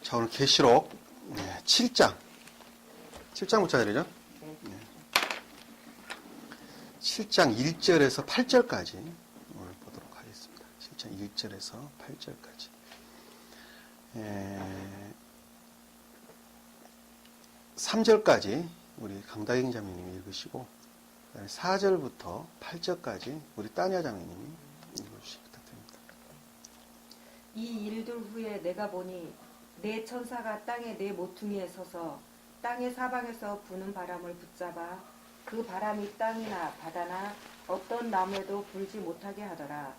자, 오늘 계시록 7장부터 해야 되죠? 7장 1절에서 8절까지 오늘 보도록 하겠습니다. 7장 1절에서 8절까지. 3절까지 우리 강다경 자매님이 읽으시고 4절부터 8절까지 우리 따냐 자매님이 읽어주시기 부탁드립니다. 이 일들 후에 내가 보니 네 천사가 땅의 네 모퉁이에 서서 땅의 사방에서 부는 바람을 붙잡아 그 바람이 땅이나 바다나 어떤 나무에도 불지 못하게 하더라.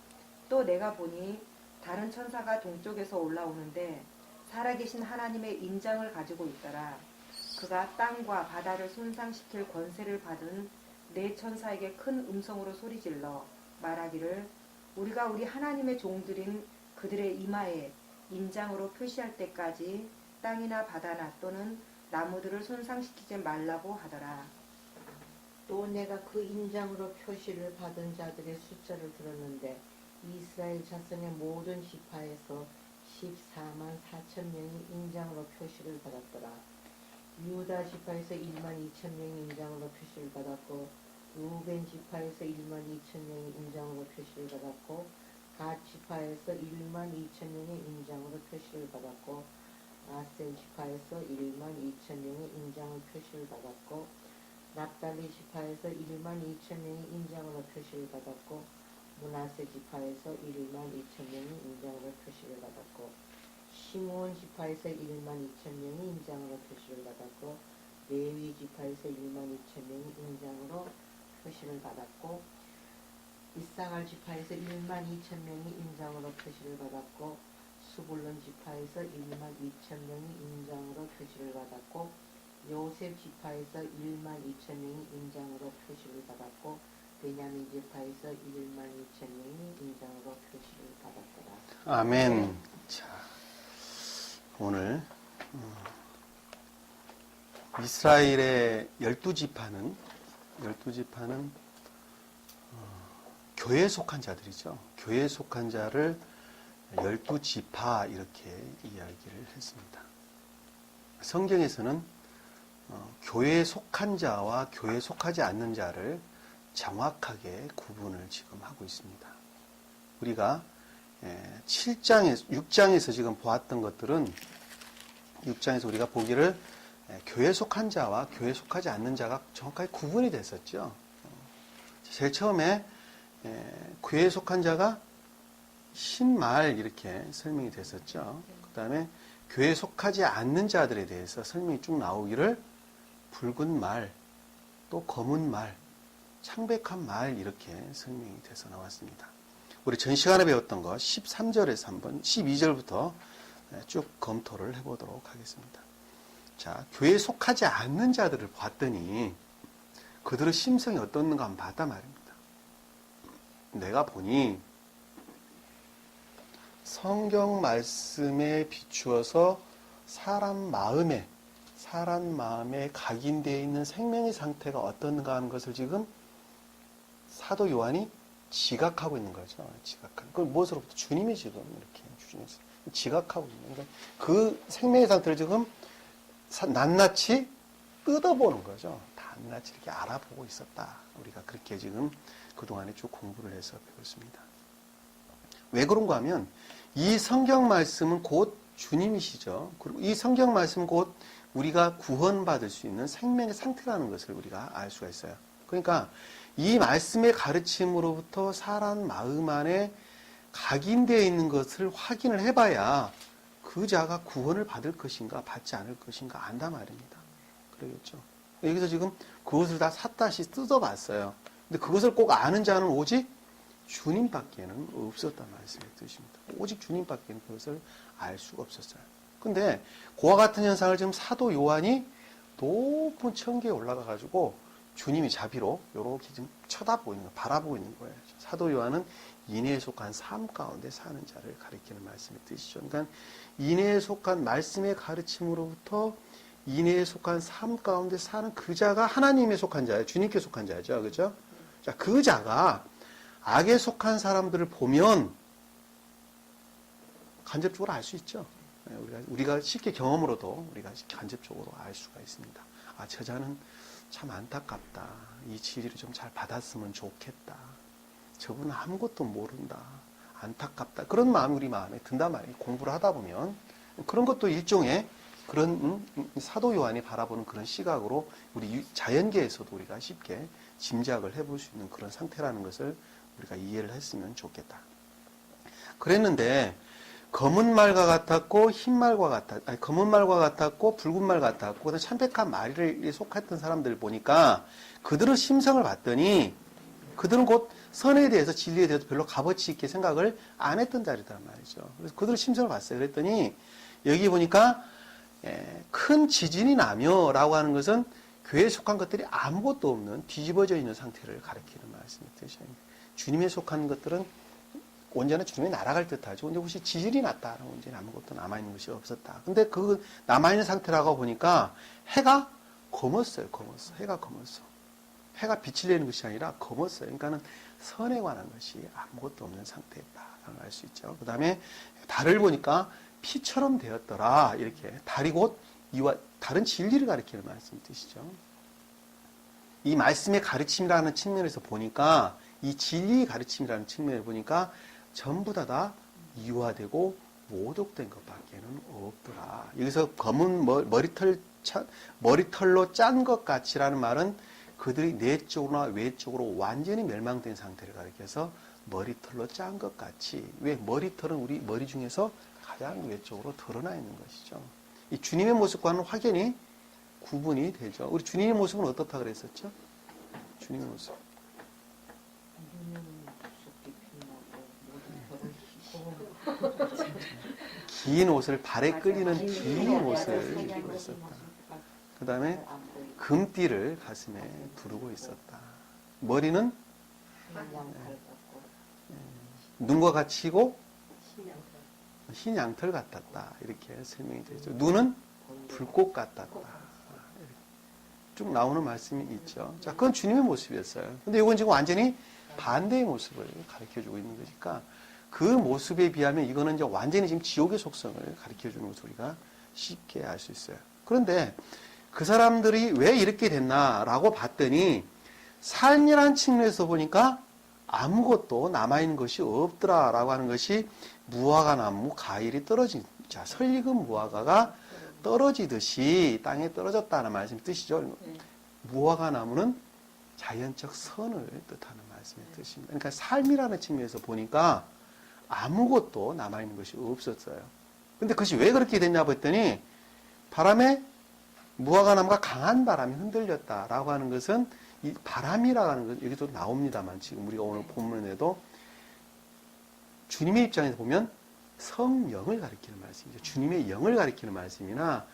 또 내가 보니 다른 천사가 동쪽에서 올라오는데 살아계신 하나님의 인장을 가지고 있더라. 그가 땅과 바다를 손상시킬 권세를 받은 네 천사에게 큰 음성으로 소리질러 말하기를 우리가 우리 하나님의 종들인 그들의 이마에 인장으로 표시할 때까지 땅이나 바다나 또는 나무들을 손상시키지 말라고 하더라. 또 내가 그 인장으로 표시를 받은 자들의 숫자를 들었는데 이스라엘 자손의 모든 지파에서 14만 4천 명이 인장으로 표시를 받았더라. 유다 지파에서 1만 2천 명이 인장으로 표시를 받았고 루벤 지파에서 1만 2천 명이 인장으로 표시를 받았고 갓 지파에서 1만 2천 명의 인장으로 표시를 받았고 아셀 지파에서 1만 2천 명의 인장을 표시를 받았고 납달리 지파에서 1만 2천 명의 인장으로 표시를 받았고 므낫세 지파에서 1만 2천 명의 인장으로 표시를 받았고 시므온 지파에서 1만 2천 명의 인장으로 표시를 받았고 레위 지파에서 1만 2천 명의 인장으로 표시를 받았고 이사갈 지파에서 1만 2천 명이 인장으로 표시를 받았고 수불론 지파에서 1만 2천 명이 인장으로 표시를 받았고 요셉 지파에서 1만 2천 명이 인장으로 표시를 받았고 베냐민 지파에서 1만 2천 명이 인장으로 표시를 받았더라. 아멘. 자, 오늘 이스라엘의 12지파는 교회에 속한 자들이죠. 교회에 속한 자를 12지파 이렇게 이야기를 했습니다. 성경에서는 교회에 속한 자와 교회에 속하지 않는 자를 정확하게 구분을 지금 하고 있습니다. 우리가 6장에서 지금 보았던 것들은 6장에서 우리가 보기를 교회에 속한 자와 교회에 속하지 않는 자가 정확하게 구분이 됐었죠. 제일 처음에 교회에 속한 자가 흰 말 이렇게 설명이 됐었죠. 그 다음에 교회에 속하지 않는 자들에 대해서 설명이 쭉 나오기를 붉은 말, 또 검은 말, 창백한 말 이렇게 설명이 돼서 나왔습니다. 우리 전 시간에 배웠던 거 13절에서 한번 12절부터 쭉 검토를 해보도록 하겠습니다. 자, 교회에 속하지 않는 자들을 봤더니 그들의 심성이 어떻는가 한번 봤단 말입니다. 내가 보니 성경 말씀에 비추어서 사람 마음에 각인되어 있는 생명의 상태가 어떤가 하는 것을 지금 사도 요한이 지각하고 있는 거죠. 그걸 무엇으로부터? 주님이 지금 이렇게 주중에서 지각하고 있는 거예요. 그 생명의 상태를 지금 낱낱이 뜯어보는 거죠. 낱낱이 이렇게 알아보고 있었다. 우리가 그렇게 지금 그동안에 쭉 공부를 해서 배웠습니다. 왜 그런가 하면 이 성경 말씀은 곧 주님이시죠. 그리고 이 성경 말씀은 곧 우리가 구원받을 수 있는 생명의 상태라는 것을 우리가 알 수가 있어요. 그러니까 이 말씀의 가르침으로부터 사람 마음 안에 각인되어 있는 것을 확인을 해봐야 그 자가 구원을 받을 것인가 받지 않을 것인가 안다 말입니다. 그러겠죠. 여기서 지금 그것을 다 샅다시 뜯어봤어요. 근데 그것을 꼭 아는 자는 오직 주님밖에는 없었단 말씀의 뜻입니다. 오직 주님밖에는 그것을 알 수가 없었어요. 근데 그와 같은 현상을 지금 사도 요한이 높은 천계에 올라가가지고 주님이 자비로 이렇게 지금 쳐다보고 있는 거예요. 바라보고 있는 거예요. 사도 요한은 인애에 속한 삶 가운데 사는 자를 가리키는 말씀의 뜻이죠. 그러니까 인애에 속한 말씀의 가르침으로부터 인애에 속한 삶 가운데 사는 그 자가 하나님에 속한 자예요. 주님께 속한 자죠. 그죠? 자, 그 자가 악에 속한 사람들을 보면 간접적으로 알 수 있죠. 우리가 쉽게 경험으로도 우리가 간접적으로 알 수가 있습니다. 아, 저자는 참 안타깝다. 이 진리를 좀 잘 받았으면 좋겠다. 저분은 아무것도 모른다. 안타깝다. 그런 마음이 우리 마음에 든단 말이에요. 공부를 하다 보면. 그런 것도 일종의 그런 사도 요한이 바라보는 그런 시각으로 우리 자연계에서도 우리가 쉽게 짐작을 해볼 수 있는 그런 상태라는 것을 우리가 이해를 했으면 좋겠다. 그랬는데 검은 말과 같았고 흰 말과 같았, 검은 말과 같았고 붉은 말 같았고 그다음 참백한 말에 속했던 사람들을 보니까 그들의 심성을 봤더니 그들은 곧 선에 대해서 진리에 대해서 별로 값어치 있게 생각을 안 했던 자리단 말이죠. 그래서 그들의 심성을 봤어요. 그랬더니 여기 보니까 큰 지진이 나며라고 하는 것은 교회에 속한 것들이 아무것도 없는 뒤집어져 있는 상태를 가리키는 말씀이 뜻이에요. 주님에 속한 것들은 온전히 주님이 날아갈 듯하죠. 근데 혹시 지진이 났다는 온전히 아무것도 남아있는 것이 없었다. 근데 그 남아있는 상태라고 보니까 해가 검었어요. 검었어. 해가 검었어. 해가 빛을 내는 것이 아니라 검었어요. 그러니까는 선에 관한 것이 아무것도 없는 상태였다라는 걸 알 수 있죠. 그 다음에 달을 보니까 피처럼 되었더라. 이렇게 달이 곧 이와 다른 진리를 가리키는 말씀 뜻이죠. 이 말씀의 가르침이라는 측면에서 보니까 이 진리의 가르침이라는 측면을 보니까 전부 다 이화되고 모독된 것밖에는 없더라. 여기서 검은 머리털로 짠 것 같이라는 말은 그들이 내적으로나 외적으로 완전히 멸망된 상태를 가리켜서 머리털로 짠 것 같이. 왜? 머리털은 우리 머리 중에서 가장 외적으로 드러나 있는 것이죠. 이 주님의 모습과는 확연히 구분이 되죠. 우리 주님의 모습은 어떻다 그랬었죠? 주님의 모습. 긴 옷을 발에 끌리는 긴 옷을 입고 있었다. 그 다음에 금띠를 가슴에 두르고 있었다. 머리는 눈과 같이고 흰 양털 같았다. 이렇게 설명이 되죠. 눈은 불꽃 같았다. 쭉 나오는 말씀이 있죠. 자, 그건 주님의 모습이었어요. 근데 이건 지금 완전히 반대의 모습을 가르쳐주고 있는 거니까 그 모습에 비하면 이거는 이제 완전히 지금 지옥의 속성을 가르쳐주는 것을 우리가 쉽게 알 수 있어요. 그런데 그 사람들이 왜 이렇게 됐나라고 봤더니 삶이라는 측면에서 보니까 아무것도 남아있는 것이 없더라라고 하는 것이 무화과 나무 가일이 떨어진, 자, 설익은 무화과가 떨어지듯이 땅에 떨어졌다는 말씀이 뜻이죠. 무화과 나무는 자연적 선을 뜻하는 말씀의 뜻입니다. 그러니까 삶이라는 측면에서 보니까 아무것도 남아있는 것이 없었어요. 근데 그것이 왜 그렇게 됐냐 봤더니 바람에 무화과 나무가 강한 바람이 흔들렸다라고 하는 것은 이 바람이라고 하는 것 여기도 나옵니다만 지금 우리가 오늘 본문에도 주님의 입장에서 보면 성령을 가리키는 말씀이죠. 주님의 영을 가리키는 말씀이나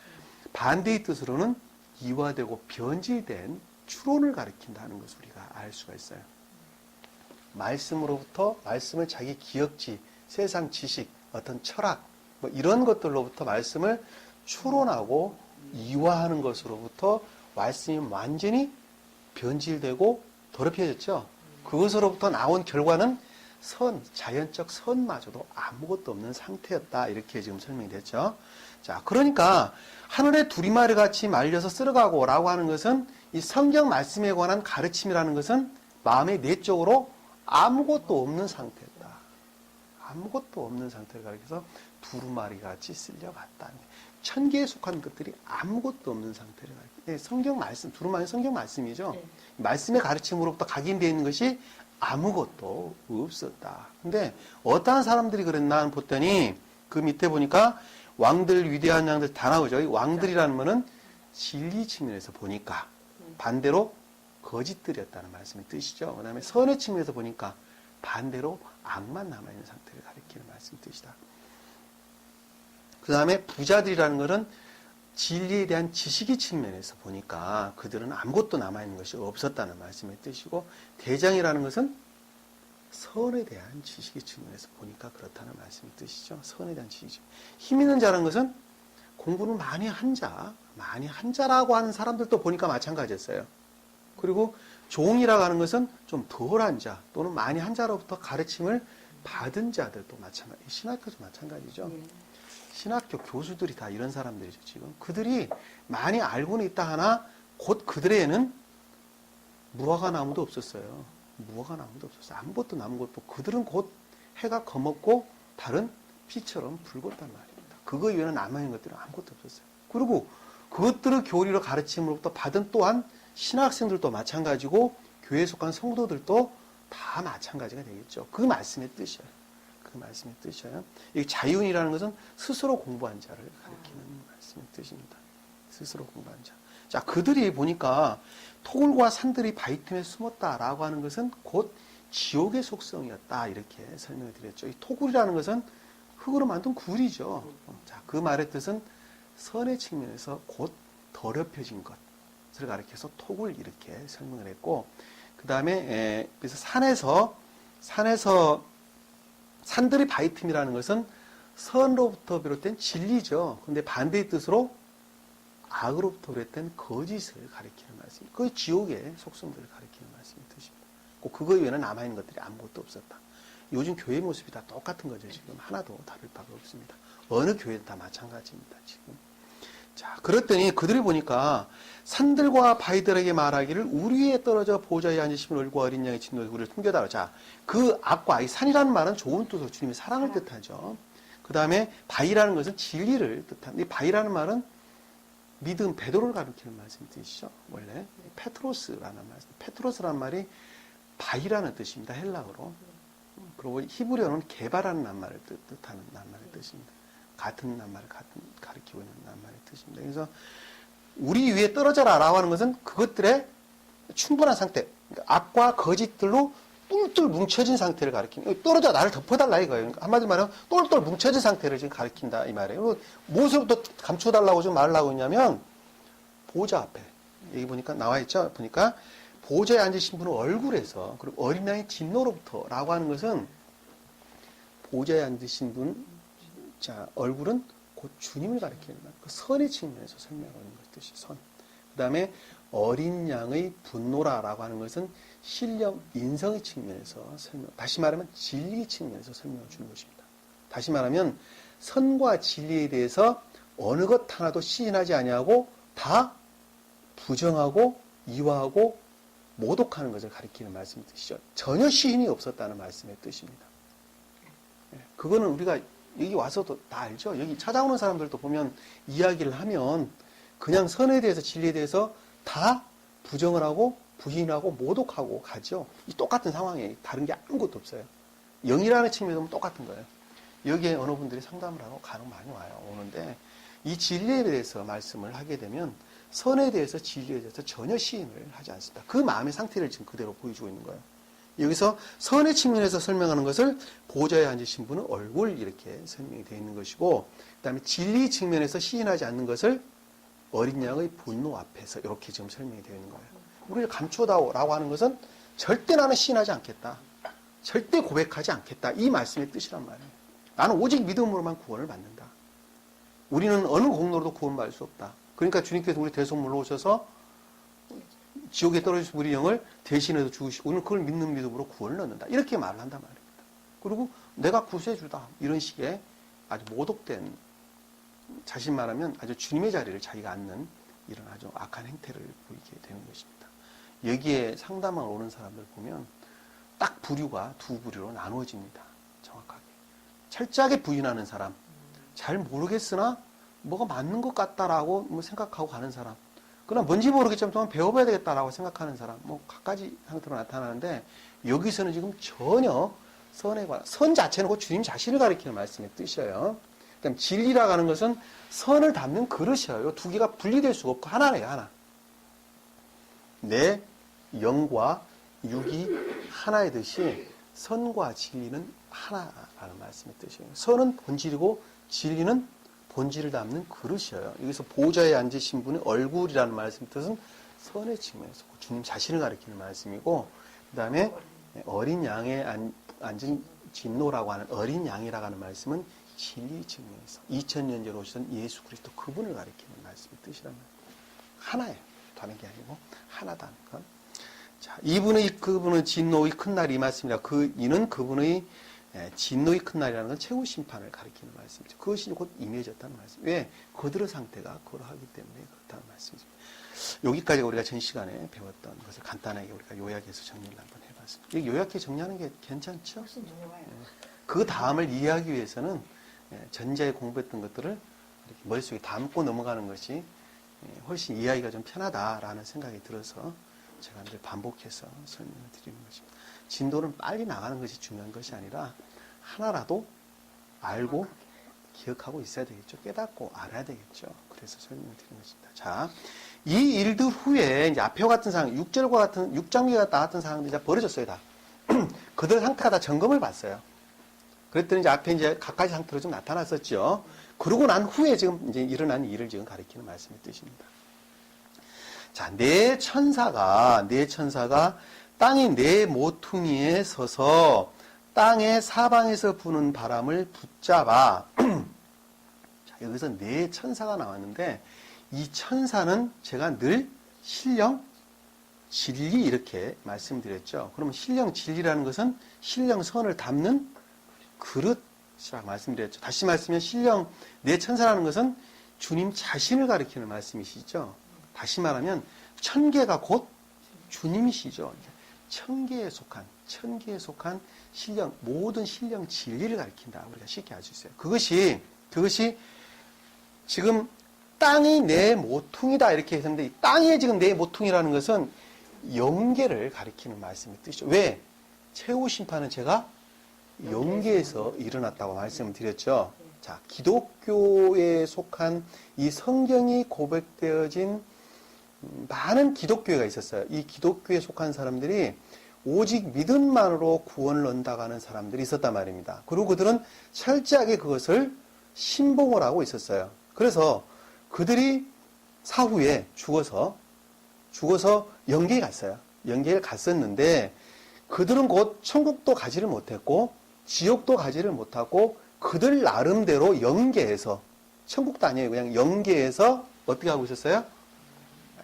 반대의 뜻으로는 이화되고 변질된 추론을 가리킨다는 것을 우리가 알 수가 있어요. 말씀으로부터 말씀을 자기 기억지, 세상 지식, 어떤 철학 뭐 이런 것들로부터 말씀을 추론하고 이화하는 것으로부터 말씀이 완전히 변질되고 더럽혀졌죠. 그것으로부터 나온 결과는 자연적 선마저도 아무것도 없는 상태였다. 이렇게 지금 설명이 됐죠. 자, 그러니까 하늘의 두리마리 같이 말려서 쓸어가고 라고 하는 것은 이 성경 말씀에 관한 가르침이라는 것은 마음의 내적으로 아무것도 없는 상태였다. 아무것도 없는 상태를 가리켜서 두루마리 같이 쓸려갔다. 천계에 속한 것들이 아무것도 없는 상태를 가리켜서 성경 말씀, 두루마리 성경 말씀이죠. 네. 말씀의 가르침으로부터 각인되어 있는 것이 아무것도 없었다. 근데 어떠한 사람들이 그랬나 봤더니 그 밑에 보니까 왕들, 위대한 양들 다 나오죠. 이 왕들이라는 것은 진리 측면에서 보니까 반대로 거짓들이었다는 말씀이 뜻이죠. 그 다음에 선의 측면에서 보니까 반대로 악만 남아있는 상태를 가리키는 말씀이 뜻이다. 그 다음에 부자들이라는 것은 진리에 대한 지식의 측면에서 보니까 그들은 아무것도 남아있는 것이 없었다는 말씀의 뜻이고, 대장이라는 것은 선에 대한 지식의 측면에서 보니까 그렇다는 말씀의 뜻이죠. 선에 대한 지식이죠. 힘 있는 자라는 것은 공부를 많이 한 자라고 하는 사람들도 보니까 마찬가지였어요. 그리고 종이라고 하는 것은 좀 덜한 자 또는 많이 한 자로부터 가르침을 받은 자들도 마찬가지, 신학교도 마찬가지죠. 신학교 교수들이 다 이런 사람들이죠, 지금. 그들이 많이 알고는 있다 하나 곧 그들에는 무화과 나무도 없었어요. 무화과 나무도 없었어요. 아무것도 남은 것 없고 그들은 곧 해가 검었고 달은 피처럼 붉었단 말입니다. 그거 이외에는 남아있는 것들은 아무것도 없었어요. 그리고 그것들을 교리로 가르침으로부터 받은 또한 신학생들도 마찬가지고 교회에 속한 성도들도 다 마찬가지가 되겠죠. 그 말씀의 뜻이에요. 그 말씀의 뜻이에요. 이 자윤이라는 것은 스스로 공부한 자를 가리키는 말씀의 뜻입니다. 스스로 공부한 자. 자, 그들이 보니까 토굴과 산들이 바위 틈에 숨었다라고 하는 것은 곧 지옥의 속성이었다. 이렇게 설명을 드렸죠. 이 토굴이라는 것은 흙으로 만든 굴이죠. 자, 그 말의 뜻은 선의 측면에서 곧 더럽혀진 것을 가리켜서 토굴 이렇게 설명을 했고, 그 다음에 그래서 산에서 산들이 바위 틈이라는 것은 선으로부터 비롯된 진리죠. 근데 반대의 뜻으로 악으로부터 비롯된 거짓을 가리키는 말씀. 그 지옥의 속성들을 가리키는 말씀이 뜻입니다. 꼭 그거 이외에는 남아있는 것들이 아무것도 없었다. 요즘 교회 모습이 다 똑같은 거죠. 지금 하나도 다를 바가 없습니다. 어느 교회도 다 마찬가지입니다. 지금. 자, 그랬더니 그들이 보니까 산들과 바위들에게 말하기를 우리 위에 떨어져 보좌에 앉으신 얼굴과 어린 양의 진노에 우리를 숨겨달라. 자, 그 악과 이 산이라는 말은 좋은 뜻으로 주님의 사랑을 뜻하죠. 그 다음에 바위라는 것은 진리를 뜻합니다. 이 바위라는 말은 믿음, 베드로를 가리키는 말씀 뜻이죠. 원래 페트로스라는 말씀. 페트로스라는 말이 바위라는 뜻입니다. 헬라어로. 그리고 히브리어는 개바라는 낱말을 뜻하는 낱말의 뜻입니다. 같은 낱말을 가리키고 있는 낱말의 뜻입니다. 그래서 우리 위에 떨어져라라고 하는 것은 그것들의 충분한 상태, 그러니까 악과 거짓들로 똘똘 뭉쳐진 상태를 가리키는, 떨어져 나를 덮어달라 이거예요. 그러니까 한마디로 말하면 똘똘 뭉쳐진 상태를 지금 가리킨다 이 말이에요. 무엇으로부터 감춰달라고 좀 말을 하고 있냐면 보좌 앞에 여기 보니까 나와 있죠. 보니까 보좌에 앉으신 분은 얼굴에서, 그리고 어린 양의 진노로부터라고 하는 것은 보좌에 앉으신 분, 자, 얼굴은 곧 주님을 가리키는 그 선의 측면에서 설명하는 것 뜻이 선. 그 다음에 어린 양의 분노라라고 하는 것은 신령, 인성의 측면에서 설명, 다시 말하면 진리 측면에서 설명을 주는 것입니다. 다시 말하면 선과 진리에 대해서 어느 것 하나도 시인하지 아니하고 다 부정하고 이화하고 모독하는 것을 가리키는 말씀의 뜻이죠. 전혀 시인이 없었다는 말씀의 뜻입니다. 그거는 우리가 여기 와서도 다 알죠. 여기 찾아오는 사람들도 보면 이야기를 하면 그냥 선에 대해서 진리에 대해서 다 부정을 하고 부인하고 모독하고 가죠. 이 똑같은 상황에 다른 게 아무것도 없어요. 영이라는 측면에서 똑같은 거예요. 여기에 어느 분들이 상담을 하고 간혹 많이 와요. 오는데 이 진리에 대해서 말씀을 하게 되면 선에 대해서 진리에 대해서 전혀 시인을 하지 않습니다. 그 마음의 상태를 지금 그대로 보여주고 있는 거예요. 여기서 선의 측면에서 설명하는 것을 보좌에 앉으신 분은 얼굴 이렇게 설명이 되어 있는 것이고, 그 다음에 진리 측면에서 시인하지 않는 것을 어린 양의 분노 앞에서 이렇게 지금 설명이 되어 있는 거예요. 우리를 감추다라고 하는 것은 절대 나는 시인하지 않겠다. 절대 고백하지 않겠다. 이 말씀의 뜻이란 말이에요. 나는 오직 믿음으로만 구원을 받는다. 우리는 어느 공로로도 구원받을 수 없다. 그러니까 주님께서 우리 대속물로 오셔서 지옥에 떨어지신 우리 영을 대신해서 죽으시고 우리는 그걸 믿는 믿음으로 구원을 얻는다. 이렇게 말을 한단 말입니다. 그리고 내가 구세주다. 이런 식의 아주 모독된, 자신 말하면 아주 주님의 자리를 자기가 앉는 이런 아주 악한 행태를 보이게 되는 것입니다. 여기에 상담을 오는 사람들 보면 딱 부류가 두 부류로 나누어집니다. 정확하게. 철저하게 부인하는 사람, 잘 모르겠으나 뭐가 맞는 것 같다라고 뭐 생각하고 가는 사람, 그러나 뭔지 모르겠지만 좀 배워봐야 되겠다라고 생각하는 사람, 뭐 각가지 상태로 나타나는데, 여기서는 지금 전혀 선에 관한, 선 자체는 곧 주님 자신을 가리키는 말씀의 뜻이에요. 그다음 진리라고 하는 것은 선을 담는 그릇이에요. 이 두 개가 분리될 수가 없고 하나네요, 하나. 내 영과 육이 하나이듯이 선과 진리는 하나라는 말씀의 뜻이에요. 선은 본질이고 진리는 본질을 담는 그릇이에요. 여기서 보좌에 앉으신 분의 얼굴이라는 말씀의 뜻은 선의 측면에서 주님 자신을 가리키는 말씀이고, 그 다음에 어린 양에 앉은 진노라고 하는 어린 양이라고 하는 말씀은 진리 측면에서 2000년 전에 오시던 예수 그리스도 그분을 가리키는 말씀의 뜻이란 말이에요. 하나예요. 다른 게 아니고 하나다는 것. 자, 그분의 진노의 큰 날이 임했습니다. 이는 그분의 진노의 큰 날이라는 건 최후 심판을 가리키는 말씀이죠. 그것이 곧 임해졌다는 말씀. 왜? 그들의 상태가 그러하기 때문에 그렇다는 말씀이죠. 여기까지 우리가 전 시간에 배웠던 것을 간단하게 우리가 요약해서 정리를 한번 해봤습니다. 이 요약해 정리하는 게 괜찮죠? 훨씬 좋아요. 그 다음을 이해하기 위해서는 전자에 공부했던 것들을 이렇게 머릿속에 담고 넘어가는 것이 훨씬 이해하기가 좀 편하다라는 생각이 들어서 제가 늘 반복해서 설명을 드리는 것입니다. 진도는 빨리 나가는 것이 중요한 것이 아니라 하나라도 알고 기억하고 있어야 되겠죠. 깨닫고 알아야 되겠죠. 그래서 설명을 드리는 것입니다. 자, 이 일들 후에 이제 앞에와 같은 상황, 6절과 같은 6장기가 같은 상황들이 이제 벌어졌어요. 다. 그들 상태가 다 점검을 봤어요. 그랬더니 이제 앞에 이제 각가지 상태로 좀 나타났었죠. 그러고 난 후에 지금 이제 일어난 일을 지금 가리키는 말씀의 뜻입니다. 자, 네 천사가 땅의 네 모퉁이에 서서 땅의 사방에서 부는 바람을 붙잡아. 자, 여기서 네 천사가 나왔는데 이 천사는 제가 늘 신령, 진리 이렇게 말씀드렸죠. 그러면 신령, 진리라는 것은 신령, 선을 담는 그릇이라고 말씀드렸죠. 다시 말씀하면 신령, 네 천사라는 것은 주님 자신을 가리키는 말씀이시죠. 다시 말하면 천계가 곧 주님이시죠. 천계에 속한 신령, 모든 신령 진리를 가리킨다. 우리가 쉽게 알 수 있어요. 그것이 지금 땅이 내 모퉁이다 이렇게 했는데 이 땅이 지금 내 모퉁이라는 것은 영계를 가리키는 말씀의 뜻이죠. 왜? 최후 심판은 제가 영계에서 일어났다고 말씀을 드렸죠. 자, 기독교에 속한 이 성경이 고백되어진 많은 기독교회가 있었어요. 이 기독교에 속한 사람들이 오직 믿음만으로 구원을 얻는다고 하는 사람들이 있었단 말입니다. 그리고 그들은 철저하게 그것을 신봉을 하고 있었어요. 그래서 그들이 사후에 죽어서 영계에 갔어요. 영계에 갔었는데 그들은 곧 천국도 가지를 못했고 지옥도 가지를 못하고 그들 나름대로 영계에서, 천국도 아니에요. 그냥 영계에서 어떻게 하고 있었어요?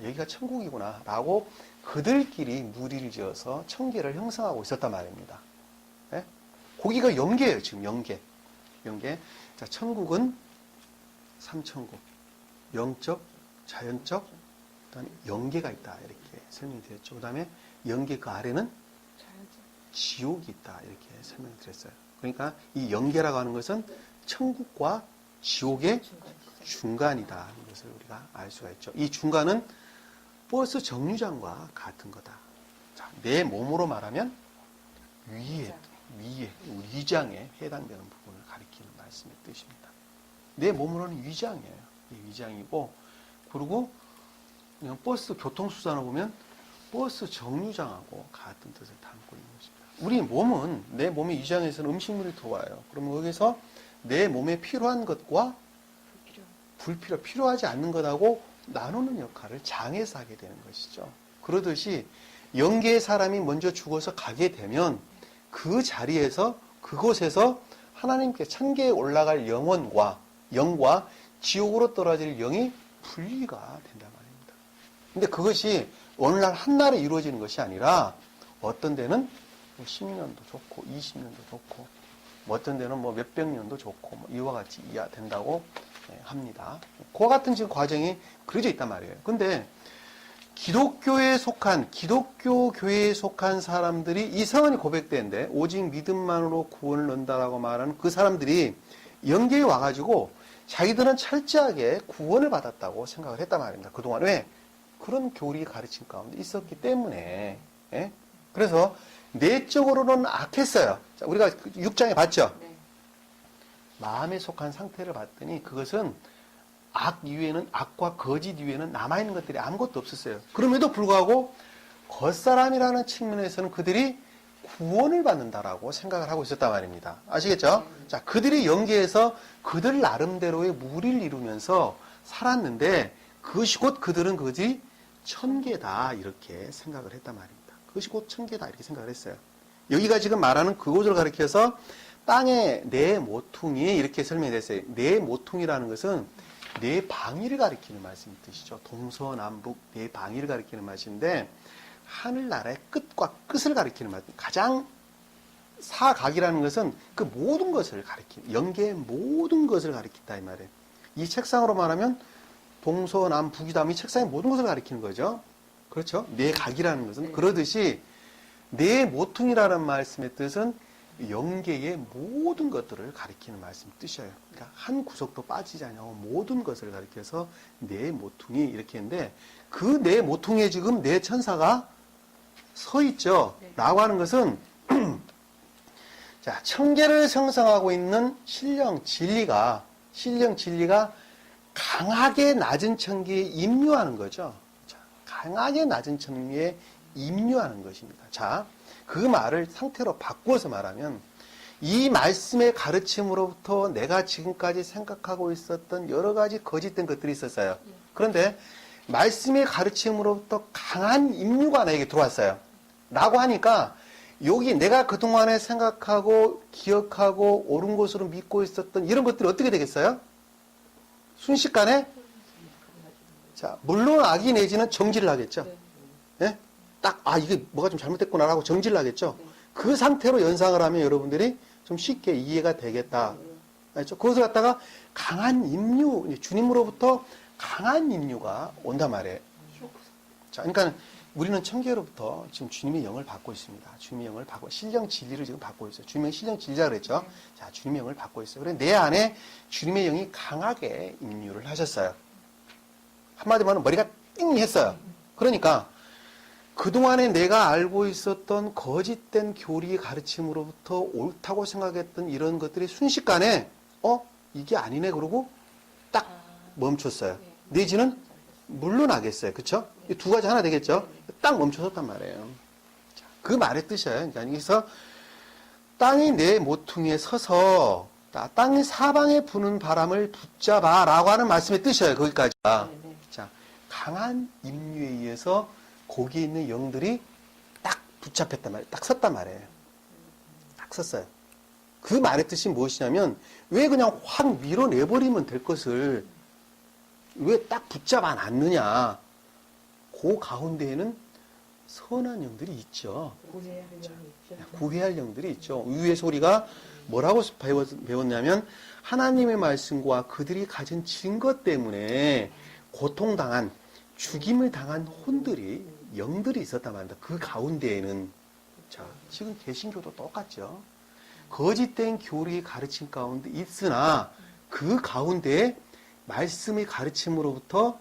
여기가 천국이구나 라고 그들끼리 무리를 지어서 천계를 형성하고 있었단 말입니다. 네? 거기가 영계예요. 지금 영계. 자, 천국은 삼천국, 영적, 자연적, 그다음에 영계가 있다 이렇게 설명드렸죠. 그다음에 영계 그 아래는 지옥이 있다 이렇게 설명드렸어요. 그러니까 이 영계라고 하는 것은 천국과 지옥의 중간이다 하는 것을 우리가 알 수가 있죠. 이 중간은 버스 정류장과 같은 거다. 자, 내 몸으로 말하면 위에 위장에 해당되는 부분을 가리키는 말씀의 뜻입니다. 내 몸으로는 위장이에요. 위장이고, 그리고 그냥 버스 교통수단을 보면 버스 정류장하고 같은 뜻을 담고 있는 것입니다. 우리 몸은, 내 몸의 위장에서는 음식물이 들어와요. 그러면 거기서 내 몸에 필요한 것과 필요하지 않는 것하고 나누는 역할을 장에서 하게 되는 것이죠. 그러듯이 영계의 사람이 먼저 죽어서 가게 되면 그 자리에서, 그곳에서 하나님께 천계에 올라갈 영과 지옥으로 떨어질 영이 분리가 된단 말입니다. 근데 그것이 어느 날 한날에 이루어지는 것이 아니라 어떤 데는 10년도 좋고 20년도 좋고 어떤 데는 몇백 년도 좋고 이와 같이 된다고 합니다. 그와 같은 지금 과정이 그려져 있단 말이에요. 근데 기독교 교회에 속한 사람들이 이 성언이 고백되는데 오직 믿음만으로 구원을 얻는다라고 말하는 그 사람들이 영계에 와가지고 자기들은 철저하게 구원을 받았다고 생각을 했단 말입니다. 그동안 왜? 그런 교리 가르침 가운데 있었기 때문에. 예? 그래서 내적으로는 악했어요. 자, 우리가 6장에 봤죠? 네. 마음에 속한 상태를 봤더니 그것은 악과 거짓 이외에는 남아있는 것들이 아무것도 없었어요. 그럼에도 불구하고 겉사람이라는 측면에서는 그들이 구원을 받는다라고 생각을 하고 있었단 말입니다. 아시겠죠? 자, 그들이 영계에서 그들 나름대로의 무리를 이루면서 살았는데 그것이 곧 그들이 천계다 이렇게 생각을 했단 말입니다. 그것이 곧 천계다 이렇게 생각을 했어요. 여기가 지금 말하는 그곳을 가리켜서 땅의 네 모퉁이 이렇게 설명됐어요. 네 모퉁이라는 것은 네 방위를 가리키는 말씀의 뜻이죠. 동서남북 네 방위를 가리키는 말씀인데 하늘나라의 끝과 끝을 가리키는 말, 가장 사각이라는 것은 그 모든 것을 영계의 모든 것을 가리킨다 이 말이에요. 이 책상으로 말하면 동서남북이다. 이 책상의 모든 것을 가리키는 거죠. 그렇죠? 네 각이라는 것은. 네. 그러듯이 네 모퉁이라는 말씀의 뜻은 영계의 모든 것들을 가리키는 말씀 뜻이에요. 그러니까 한 구석도 빠지지 않냐고 모든 것을 가리켜서 네 모퉁이 이렇게 했는데 그 네 모퉁이에 지금 네 천사가 서 있죠. 네. 라고 하는 것은 자, 천계를 형성하고 있는 신령 진리가 강하게 낮은 천계에 임류하는 거죠. 자, 강하게 낮은 천계에 임류하는 것입니다. 자, 그 말을 상태로 바꾸어서 말하면 이 말씀의 가르침으로부터 내가 지금까지 생각하고 있었던 여러 가지 거짓된 것들이 있었어요. 그런데 말씀의 가르침으로부터 강한 임류가 나에게 들어왔어요. 라고 하니까 여기 내가 그동안에 생각하고 기억하고 옳은 것으로 믿고 있었던 이런 것들이 어떻게 되겠어요? 순식간에 자, 물론 악이 내지는 정지를 하겠죠. 예? 딱, 이게 뭐가 좀 잘못됐구나라고 정지를 하겠죠. 그 상태로 연상을 하면 여러분들이 좀 쉽게 이해가 되겠다. 알죠? 그것을 갖다가 강한 임류, 주님으로부터 강한 임류가 온단 말이에요. 자, 그러니까 우리는 천계로부터 지금 주님의 영을 받고 있습니다. 주님의 영을 받고, 신령 진리를 지금 받고 있어요. 주님의 신령 진리자 그랬죠? 자, 주님의 영을 받고 있어요. 그래, 내 안에 주님의 영이 강하게 임류를 하셨어요. 한마디로 하면 머리가 띵 했어요. 그러니까, 그동안에 내가 알고 있었던 거짓된 교리 가르침으로부터 옳다고 생각했던 이런 것들이 순식간에, 이게 아니네. 그러고 딱 멈췄어요. 내지는 물러나겠어요. 그쵸? 이 두 가지 하나 되겠죠? 딱 멈춰섰단 말이에요. 자, 그 말의 뜻이에요. 그러니까 여기서 땅이 내 모퉁이에 서서 땅이 사방에 부는 바람을 붙잡아 라고 하는 말씀의 뜻이에요. 거기까지. 자, 강한 임류에 의해서 거기에 있는 영들이 딱 붙잡혔단 말이에요. 딱 섰단 말이에요. 딱 섰어요. 그 말의 뜻이 무엇이냐면 왜 그냥 확 밀어내버리면 될 것을 왜 딱 붙잡아 놨느냐. 그 가운데에는 선한 영들이 있죠. 구해할 영들이 있죠. 위에서 우리가 뭐라고 배웠냐면 하나님의 말씀과 그들이 가진 증거 때문에 고통당한 죽임을 당한 혼들이 영들이 있었단 말입니다. 그 가운데에는 자, 지금 개신교도 똑같죠. 거짓된 교리 가르침 가운데 있으나 그 가운데에 말씀의 가르침으로부터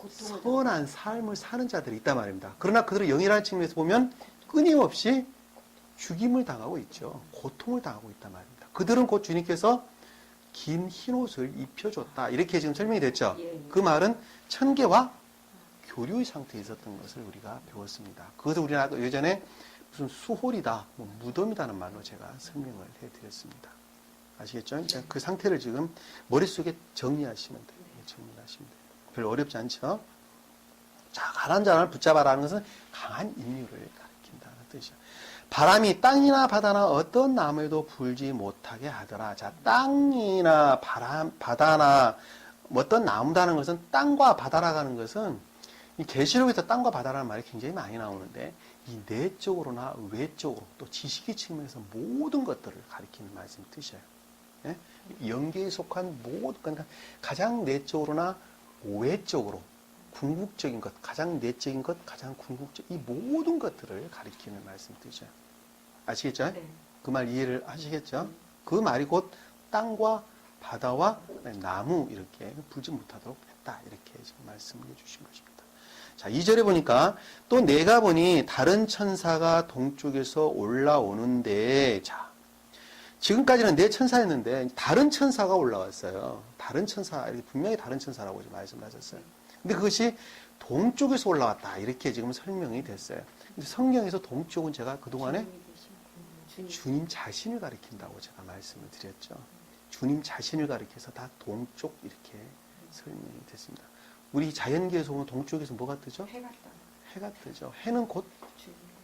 선한 삶을 사는 자들이 있단 말입니다. 그러나 그들의 영이라는 측면에서 보면 끊임없이 죽임을 당하고 있죠. 고통을 당하고 있단 말입니다. 그들은 곧 주님께서 긴 흰옷을 입혀줬다. 이렇게 지금 설명이 됐죠. 그 말은 천계와 교류의 상태에 있었던 것을 우리가 배웠습니다. 그것을 우리가 예전에 무슨 수홀이다, 무덤이다는 말로 제가 설명을 해드렸습니다. 아시겠죠? 그 상태를 지금 머릿속에 정리하시면 돼요. 정리하시면 돼요. 별로 어렵지 않죠? 자, 가난 자를 붙잡아라는 것은 강한 인류를 가리킨다는 뜻이죠. 바람이 땅이나 바다나 어떤 나무에도 불지 못하게 하더라. 자, 땅이나 바다나 어떤 나무다는 것은 땅과 바다라고 하는 것은 이 계시록에서 땅과 바다라는 말이 굉장히 많이 나오는데 이 내적으로나 외적으로 또 지식의 측면에서 모든 것들을 가리키는 말씀 뜻이에요. 예? 영계에 속한 모든 그러니까 가장 내적으로나 외적으로 궁극적인 것, 가장 내적인 것, 가장 궁극적 이 모든 것들을 가리키는 말씀 뜻이에요. 아시겠죠? 네. 그 말 이해를 하시겠죠? 그 말이 곧 땅과 바다와 나무 이렇게 불지 못하도록 했다. 이렇게 지금 말씀을 해주신 것입니다. 자, 2절에 보니까 또 내가 보니 다른 천사가 동쪽에서 올라오는데 자, 지금까지는 네 천사였는데 다른 천사가 올라왔어요. 다른 천사, 분명히 다른 천사라고 말씀하셨어요. 근데 그것이 동쪽에서 올라왔다. 이렇게 지금 설명이 됐어요. 근데 성경에서 동쪽은 제가 그동안에 주님 자신을 가리킨다고 제가 말씀을 드렸죠. 주님 자신을 가리켜서 다 동쪽 이렇게 설명이 됐습니다. 우리 자연계에서 보면 동쪽에서 뭐가 뜨죠? 해가 뜨죠. 해는 곧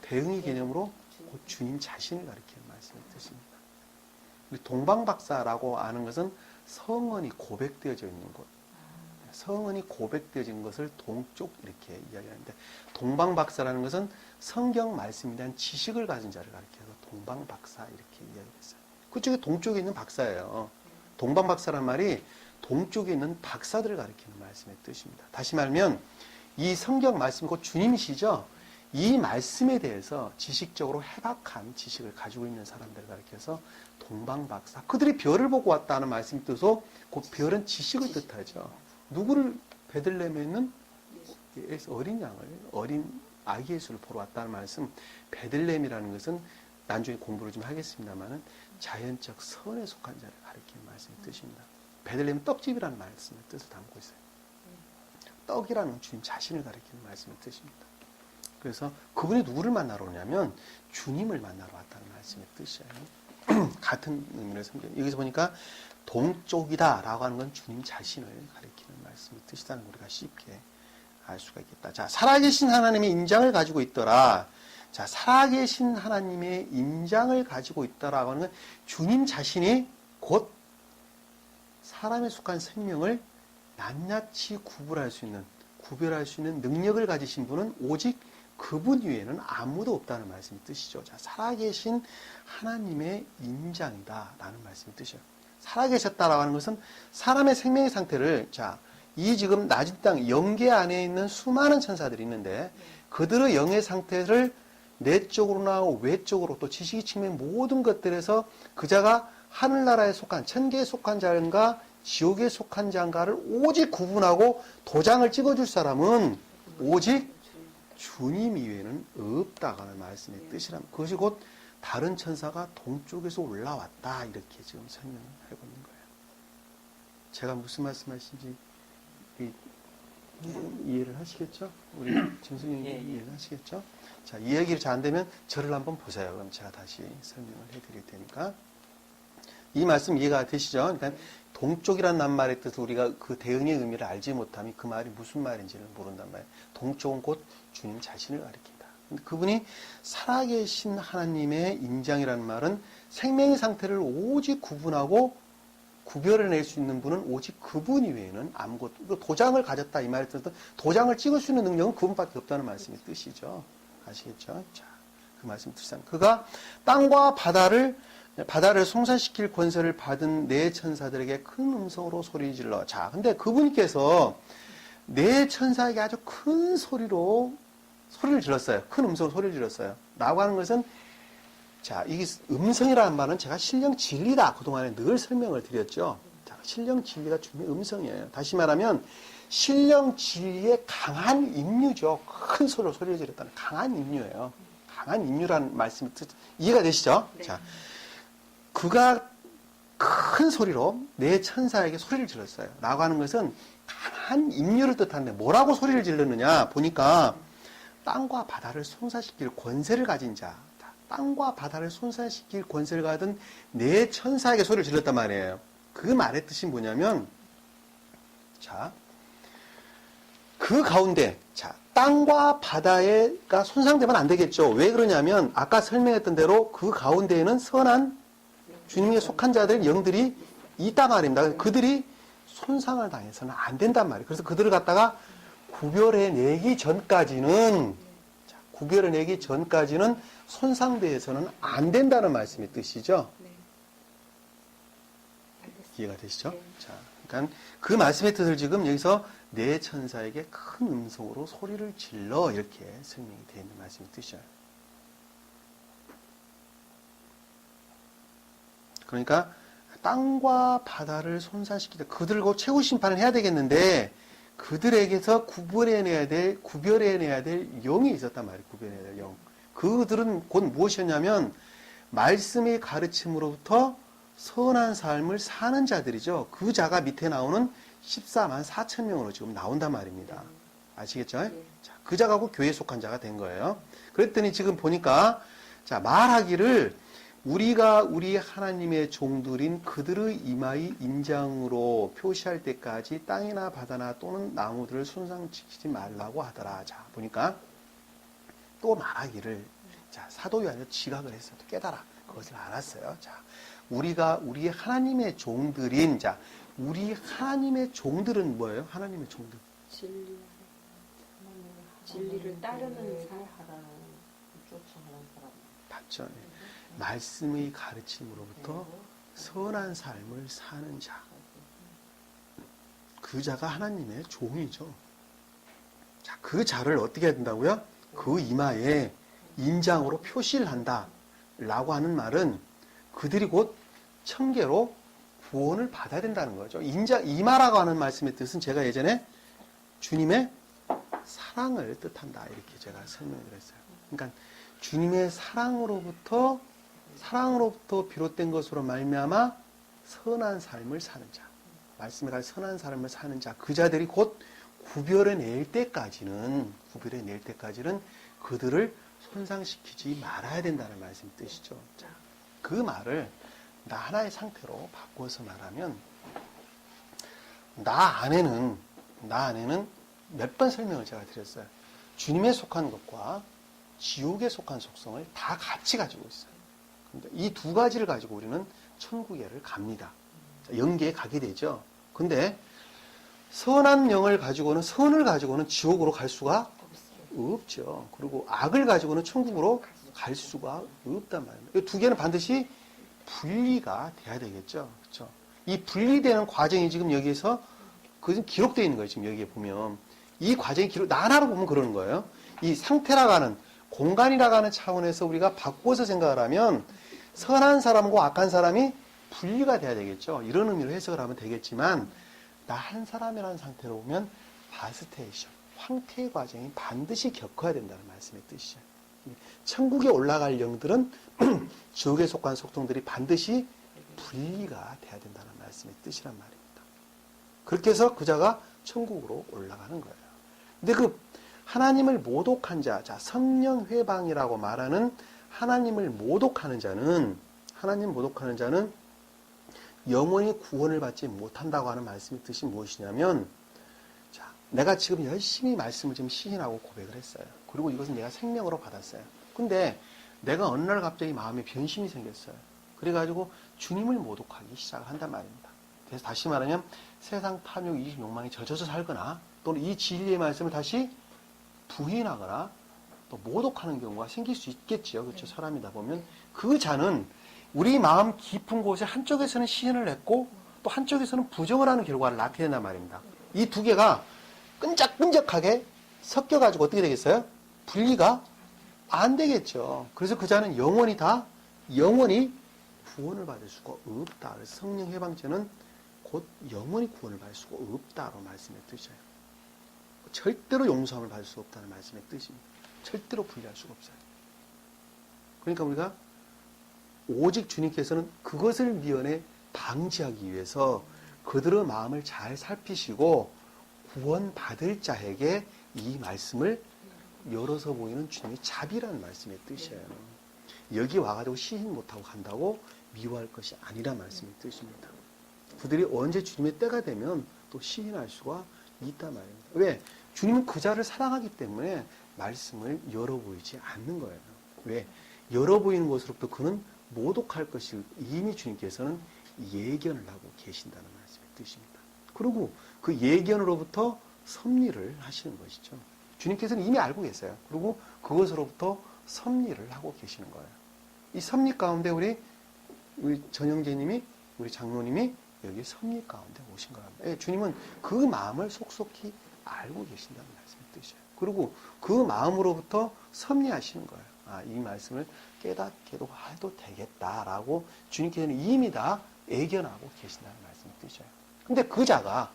대응의 개념으로 곧 주님 자신을 가리키는 말씀을 뜻입니다. 우리 동방박사라고 아는 것은 성언이 고백되어져 있는 곳. 성언이 고백되어진 것을 동쪽 이렇게 이야기하는데 동방박사라는 것은 성경 말씀에 대한 지식을 가진 자를 가리켜서 동방박사 이렇게 이야기했어요. 그쪽에 동쪽에 있는 박사예요. 동방박사란 말이 동쪽에 있는 박사들을 가리키는 말씀의 뜻입니다. 다시 말하면 이 성경 말씀, 곧 주님이시죠. 이 말씀에 대해서 지식적으로 해박한 지식을 가지고 있는 사람들을 가리켜서 동방박사. 그들이 별을 보고 왔다는 말씀이 뜻도 그 별은 지식을 뜻하죠. 누구를 베들레헴에 있는 어린 양을, 어린 아기 예수를 보러 왔다는 말씀. 베들레헴이라는 것은 나중에 공부를 좀 하겠습니다만은 자연적 선에 속한 자를 가리키는 말씀의 뜻입니다. 베들레헴은 떡집이라는 말씀의 뜻을 담고 있어요. 떡이라는 주님 자신을 가리키는 말씀의 뜻입니다. 그래서 그분이 누구를 만나러 오냐면 주님을 만나러 왔다는 말씀의 뜻이에요. 같은 의미를 성경 여기서 보니까 동쪽이다 라고 하는 건 주님 자신을 가리키는 말씀의 뜻이라는 걸 우리가 쉽게 알 수가 있겠다. 자, 살아계신 하나님의 인장을 가지고 있더라. 자, 살아계신 하나님의 인장을 가지고 있다라고 하는 건 주님 자신이 곧 사람에 속한 생명을 낱낱이 구별할 수 있는 능력을 가지신 분은 오직 그분 외에는 아무도 없다는 말씀의 뜻이죠. 자, 살아계신 하나님의 인장이다라는 말씀의 뜻이에요. 살아계셨다라고 하는 것은 사람의 생명의 상태를, 자, 이 지금 낮은 땅 영계 안에 있는 수많은 천사들이 있는데 그들의 영의 상태를 내적으로나 외적으로 또 지식이 측면 모든 것들에서 그자가 하늘나라에 속한 천계에 속한 자인가 지옥에 속한 자인가를 오직 구분하고 도장을 찍어줄 사람은 오직 주님 이외에는 없다고 하는 말씀의 뜻이랍니다. 그것이 곧 다른 천사가 동쪽에서 올라왔다 이렇게 지금 설명을 하고 있는 거예요. 제가 무슨 말씀하신지 이해를 하시겠죠? 우리 정승영님 이해를 하시겠죠? 자, 이 얘기를 잘 안 되면 저를 한번 보세요. 그럼 제가 다시 설명을 해드릴 테니까. 이 말씀 이해가 되시죠? 그러니까 동쪽이라는 낱말의 뜻을 우리가 그 대응의 의미를 알지 못하면 그 말이 무슨 말인지를 모른단 말이에요. 동쪽은 곧 주님 자신을 가리킨다. 근데 그분이 살아계신 하나님의 인장이라는 말은 생명의 상태를 오직 구분하고 구별해낼 수 있는 분은 오직 그분 이외에는 아무것도, 도장을 가졌다 이 말에 뜻은 도장을 찍을 수 있는 능력은 그분밖에 없다는 말씀의 뜻이죠. 아시겠죠? 자, 그 말씀 뜻입니다. 그가 땅과 바다를 송사시킬 권세를 받은 네 천사들에게 큰 음성으로 소리 질러. 자, 근데 그분께서 네 천사에게 아주 큰 소리로 소리를 질렀어요. 큰 음성으로 소리를 질렀어요. 라고 하는 것은, 자, 이게 음성이라는 말은 제가 신령 진리다. 그동안에 늘 설명을 드렸죠. 자, 신령 진리가 주님의 음성이에요. 다시 말하면, 신령 진리의 강한 인류죠. 큰 소리로 소리를 지렀다는 강한 인류예요. 강한 인류라는 말씀이 이해가 되시죠? 네. 자, 그가 큰 소리로 네 천사에게 소리를 질렀어요. 라고 하는 것은 강한 인류를 뜻하는데 뭐라고 소리를 질렀느냐 보니까 땅과 바다를 손사시킬 권세를 가진 자, 땅과 바다를 손사시킬 권세를 가진 네 천사에게 소리를 질렀단 말이에요. 그 말의 뜻이 뭐냐면, 자, 그 가운데, 자, 땅과 바다가 손상되면 안 되겠죠. 왜 그러냐면 아까 설명했던 대로 그 가운데에는 선한 주님에 속한 자들, 영들이 있단 말입니다. 그들이 손상을 당해서는 안 된단 말이에요. 그래서 그들을 갖다가 구별해내기 전까지는 손상돼서는 안 된다는 말씀의 뜻이죠. 네. 이해가 되시죠? 네. 자, 그러니까 그 말씀의 뜻을 지금 여기서 네 천사에게 큰 음성으로 소리를 질러 이렇게 설명이 되어 있는 말씀의 뜻이에요. 그러니까 땅과 바다를 손상시키다. 그들과 최후 심판을 해야 되겠는데 그들에게서 구별해내야 될 영이 있었단 말이에요. 구별해야 될 영. 그들은 곧 무엇이었냐면 말씀의 가르침으로부터 선한 삶을 사는 자들이죠. 그 자가 밑에 나오는 14만 4천 명으로 지금 나온단 말입니다. 아시겠죠? 네. 자, 그 자가 곧 교회에 속한 자가 된 거예요. 그랬더니 지금 보니까 자, 말하기를 우리가 우리 하나님의 종들인 그들의 이마의 인장으로 표시할 때까지 땅이나 바다나 또는 나무들을 손상시키지 말라고 하더라. 자, 보니까 또 말하기를, 자, 사도 요한이 지각을 했어요. 깨달아. 그것을 알았어요. 자, 우리가 우리 하나님의 종들인, 자, 우리 하나님의 종들은 뭐예요? 하나님의 종들. 진리를 따르는 사람. 쫓아가는 사람. 맞죠? 말씀의 가르침으로부터 선한 삶을 사는 자. 그 자가 하나님의 종이죠. 자, 그 자를 어떻게 해야 된다고요? 그 이마에 인장으로 표시를 한다. 라고 하는 말은 그들이 곧 청계로 구원을 받아야 된다는 거죠. 이마라고 하는 말씀의 뜻은 제가 예전에 주님의 사랑을 뜻한다. 이렇게 제가 설명을 드렸어요. 그러니까 주님의 사랑으로부터 비롯된 것으로 말미암아 선한 삶을 사는 자. 말씀에 가진 선한 삶을 사는 자. 그 자들이 곧 구별해낼 때까지는 그들을 손상시키지 말아야 된다는 말씀 뜻이죠. 자, 그 말을 나 하나의 상태로 바꿔서 말하면 나 안에는 몇 번 설명을 제가 드렸어요. 주님에 속한 것과 지옥에 속한 속성을 다 같이 가지고 있어요. 이 두 가지를 가지고 우리는 천국에를 갑니다. 영계에 가게 되죠. 근데 선한 영을 가지고는 선을 가지고는 지옥으로 갈 수가 없죠. 그리고 악을 가지고는 천국으로 갈 수가 없단 말입니다. 이 두 개는 반드시 분리가 돼야 되겠죠. 그렇죠? 이 분리되는 과정이 지금 여기에서 그것은 기록되어 있는 거예요. 지금 여기에 보면 이 과정이 나라로 보면 그러는 거예요. 이 상태라고 하는 공간이라고 하는 차원에서 우리가 바꿔서 생각을 하면 선한 사람과 악한 사람이 분리가 돼야 되겠죠. 이런 의미로 해석을 하면 되겠지만 나 한 사람이라는 상태로 보면 바스테이션, 황폐의 과정이 반드시 겪어야 된다는 말씀의 뜻이죠. 천국에 올라갈 영들은 지옥에 속한 속성들이 반드시 분리가 돼야 된다는 말씀의 뜻이란 말입니다. 그렇게 해서 그 자가 천국으로 올라가는 거예요. 근데 그 하나님을 모독한 자, 성령 회방이라고 말하는 하나님을 모독하는 자는 영원히 구원을 받지 못한다고 하는 말씀의 뜻이 무엇이냐면, 자, 내가 지금 열심히 말씀을 지금 시인하고 고백을 했어요. 그리고 이것은 내가 생명으로 받았어요. 근데 내가 어느 날 갑자기 마음에 변심이 생겼어요. 그래가지고 주님을 모독하기 시작을 한단 말입니다. 그래서 다시 말하면 세상 탐욕, 이익, 욕망에 젖어서 살거나 또는 이 진리의 말씀을 다시 부인하거나 또 모독하는 경우가 생길 수 있겠죠. 그렇죠. 사람이다 보면 그 자는 우리 마음 깊은 곳에 한쪽에서는 시인을 했고 또 한쪽에서는 부정을 하는 결과를 낳게 된단 말입니다. 이 두 개가 끈적끈적하게 섞여가지고 어떻게 되겠어요? 분리가 안 되겠죠. 그래서 그 자는 영원히 구원을 받을 수가 없다. 그래서 성령 해방죄는 곧 영원히 구원을 받을 수가 없다로 말씀의 뜻이에요. 절대로 용서함을 받을 수 없다는 말씀의 뜻입니다. 절대로 분리할 수가 없어요. 그러니까 우리가 오직 주님께서는 그것을 미연에 방지하기 위해서 그들의 마음을 잘 살피시고 구원받을 자에게 이 말씀을 열어서 보이는 주님의 자비라는 말씀의 뜻이에요. 여기 와가지고 시인 못하고 간다고 미워할 것이 아니란 말씀의 뜻입니다. 그들이 언제 주님의 때가 되면 또 시인할 수가 있단 말입니다. 왜? 주님은 그 자를 사랑하기 때문에 말씀을 열어 보이지 않는 거예요. 왜? 열어 보이는 것으로부터 그는 모독할 것을 이미 주님께서는 예견을 하고 계신다는 말씀의 뜻입니다. 그리고 그 예견으로부터 섭리를 하시는 것이죠. 주님께서는 이미 알고 계세요. 그리고 그것으로부터 섭리를 하고 계시는 거예요. 이 섭리 가운데 우리 전영재님이, 우리 장로님이 여기 섭리 가운데 오신 거랍니다. 예, 주님은 그 마음을 속속히 알고 계신다는 말씀의 뜻이에요. 그리고 그 마음으로부터 섭리하시는 거예요. 아, 이 말씀을 깨닫게도 해도 되겠다라고 주님께서는 이미 다 예견하고 계신다는 말씀의 뜻이에요. 근데 그 자가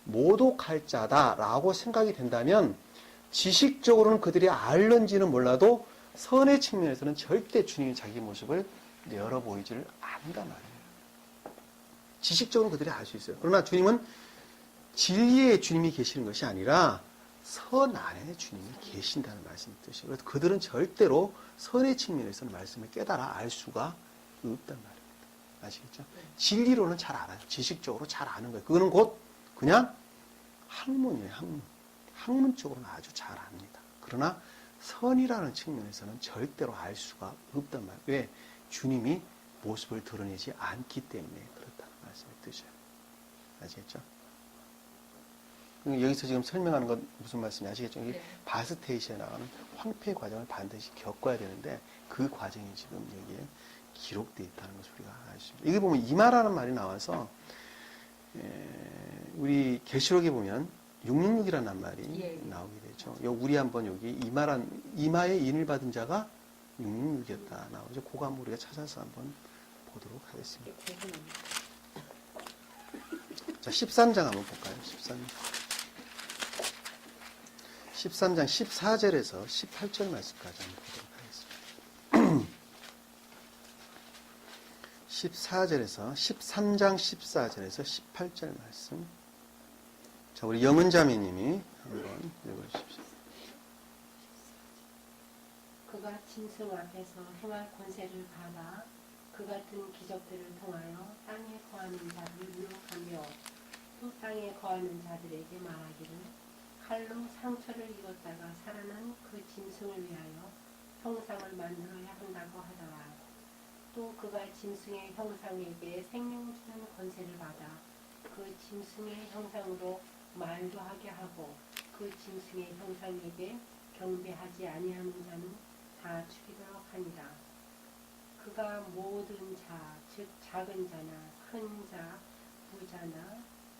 모독할 자다라고 생각이 된다면 지식적으로는 그들이 알는지는 몰라도 선의 측면에서는 절대 주님이 자기 모습을 열어보이지를 않는단 말이에요. 지식적으로 그들이 알 수 있어요. 그러나 주님은 진리에 주님이 계시는 것이 아니라 선 안에 주님이 계신다는 말씀의 뜻이에요. 그래서 그들은 절대로 선의 측면에서는 말씀을 깨달아 알 수가 없단 말입니다. 아시겠죠? 진리로는 잘 알아요. 지식적으로 잘 아는 거예요. 그거는 곧 그냥 학문이에요. 학문적으로는 아주 잘 압니다. 그러나 선이라는 측면에서는 절대로 알 수가 없단 말이에요. 왜? 주님이 모습을 드러내지 않기 때문에 그렇다는 말씀의 뜻이에요. 아시겠죠? 여기서 지금 설명하는 건 무슨 말씀인지 아시겠죠? 이게 네. 바스테이시에 나가는 황폐 과정을 반드시 겪어야 되는데 그 과정이 지금 여기에 기록되어 있다는 것을 우리가 알 수 있습니다. 이게 보면 이마라는 말이 나와서 우리 계시록에 보면 666이라는 말이 예. 나오게 되죠. 우리 한번 여기 이마에 인을 받은 자가 666이었다 나오죠. 그거 한번 우리가 찾아서 한번 보도록 하겠습니다. 자, 13장 한번 볼까요? 13장 14절에서 18절 말씀까지 한번 보도록 하겠습니다. 14절에서 13장 14절에서 18절 말씀. 자, 우리 영은자매님이 한번 읽어주십시오. 그가 짐승 앞에서 행할 권세를 받아 그 같은 기적들을 통하여 땅에 거하는 자를 유혹하며 또 땅에 거하는 자들에게 말하기를 칼로 상처를 입었다가 살아난 그 짐승을 위하여 형상을 만들어야 한다고 하더라. 또 그가 짐승의 형상에게 생명을 주는 권세를 받아 그 짐승의 형상으로 말도 하게 하고 그 짐승의 형상에게 경배하지 아니하는 자는 다 죽이도록 하니라. 그가 모든 자, 즉 작은 자나 큰 자, 부자나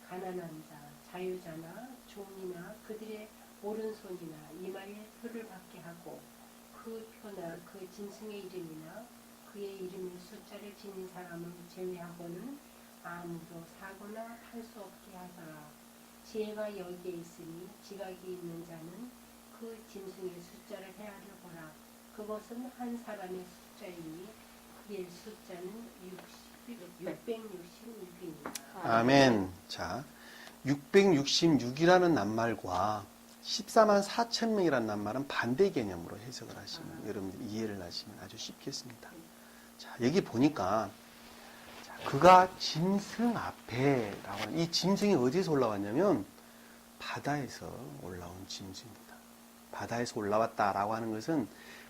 가난한 자, 자유자나 종이나 그들의 오른손이나 이마에 표를 받게 하고 그 표나 그 짐승의 이름이나 그의 이름의 숫자를 지닌 사람을 제외하고는 아무도 사거나 팔 수 없게 하더라. 지혜가 여기에 있으니 지각이 있는 자는 그 짐승의 숫자를 헤아려 보라. 그것은 한 사람의 숫자이니 그의 숫자는 666이니라. 아멘. 자, 666이라는 낱말과 14만 4천 명이라는 낱말은 반대 개념으로 해석을 하시면 여러분들이 이해를 하시면 아주 쉽겠습니다. 자, 여기 보니까 그가 짐승 앞에라고 하는 이 짐승이 어디에서 올라왔냐면 바다에서 올라온 짐승입니다. 바다에서 올라왔다라고 하는 것은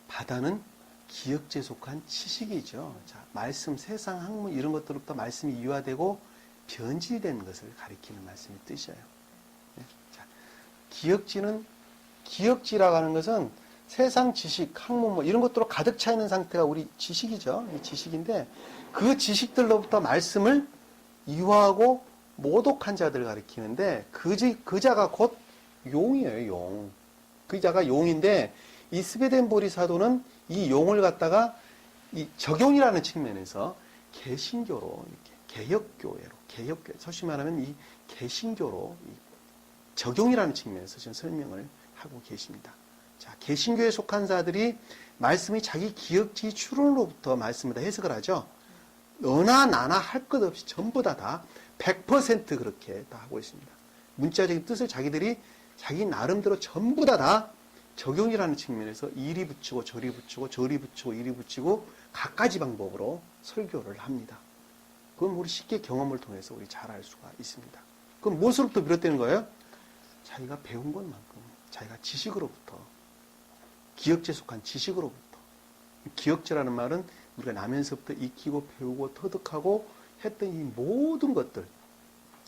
바다는 기역지에 속한 지식이죠. 자, 말씀, 세상 학문 이런 것들로부터 말씀이 이화되고 변질된 것을 가리키는 말씀의 뜻이에요. 네? 자, 기역지라고 하는 것은 세상 지식, 학문 뭐 이런 것들로 가득 차 있는 상태가 우리 지식이죠. 이 지식인데 그 지식들로부터 말씀을 이화하고 모독한 자들을 가리키는데 그 자가 곧 용이에요. 용. 그 자가 용인데 이 스베덴 보리 사도는 이 용을 갖다가 이 적용이라는 측면에서 개신교로 이렇게 개혁교회, 소위 말하면 이 개신교로 적용이라는 측면에서 지금 설명을 하고 계십니다. 자, 개신교에 속한 자들이 말씀이 자기 기억지 추론으로부터 말씀을 다 해석을 하죠. 너나 나나 할 것 없이 전부 다 100% 그렇게 다 하고 있습니다. 문자적인 뜻을 자기들이 자기 나름대로 전부 다 적용이라는 측면에서 이리 붙이고 저리 붙이고 저리 붙이고 이리 붙이고 갖가지 방법으로 설교를 합니다. 그건 우리 쉽게 경험을 통해서 우리 잘 알 수가 있습니다. 그럼 무엇으로부터 비롯되는 거예요? 자기가 배운 것만큼 자기가 지식으로부터 기억지에 속한 지식으로부터 기억지라는 말은 우리가 나면서부터 익히고 배우고 터득하고 했던 이 모든 것들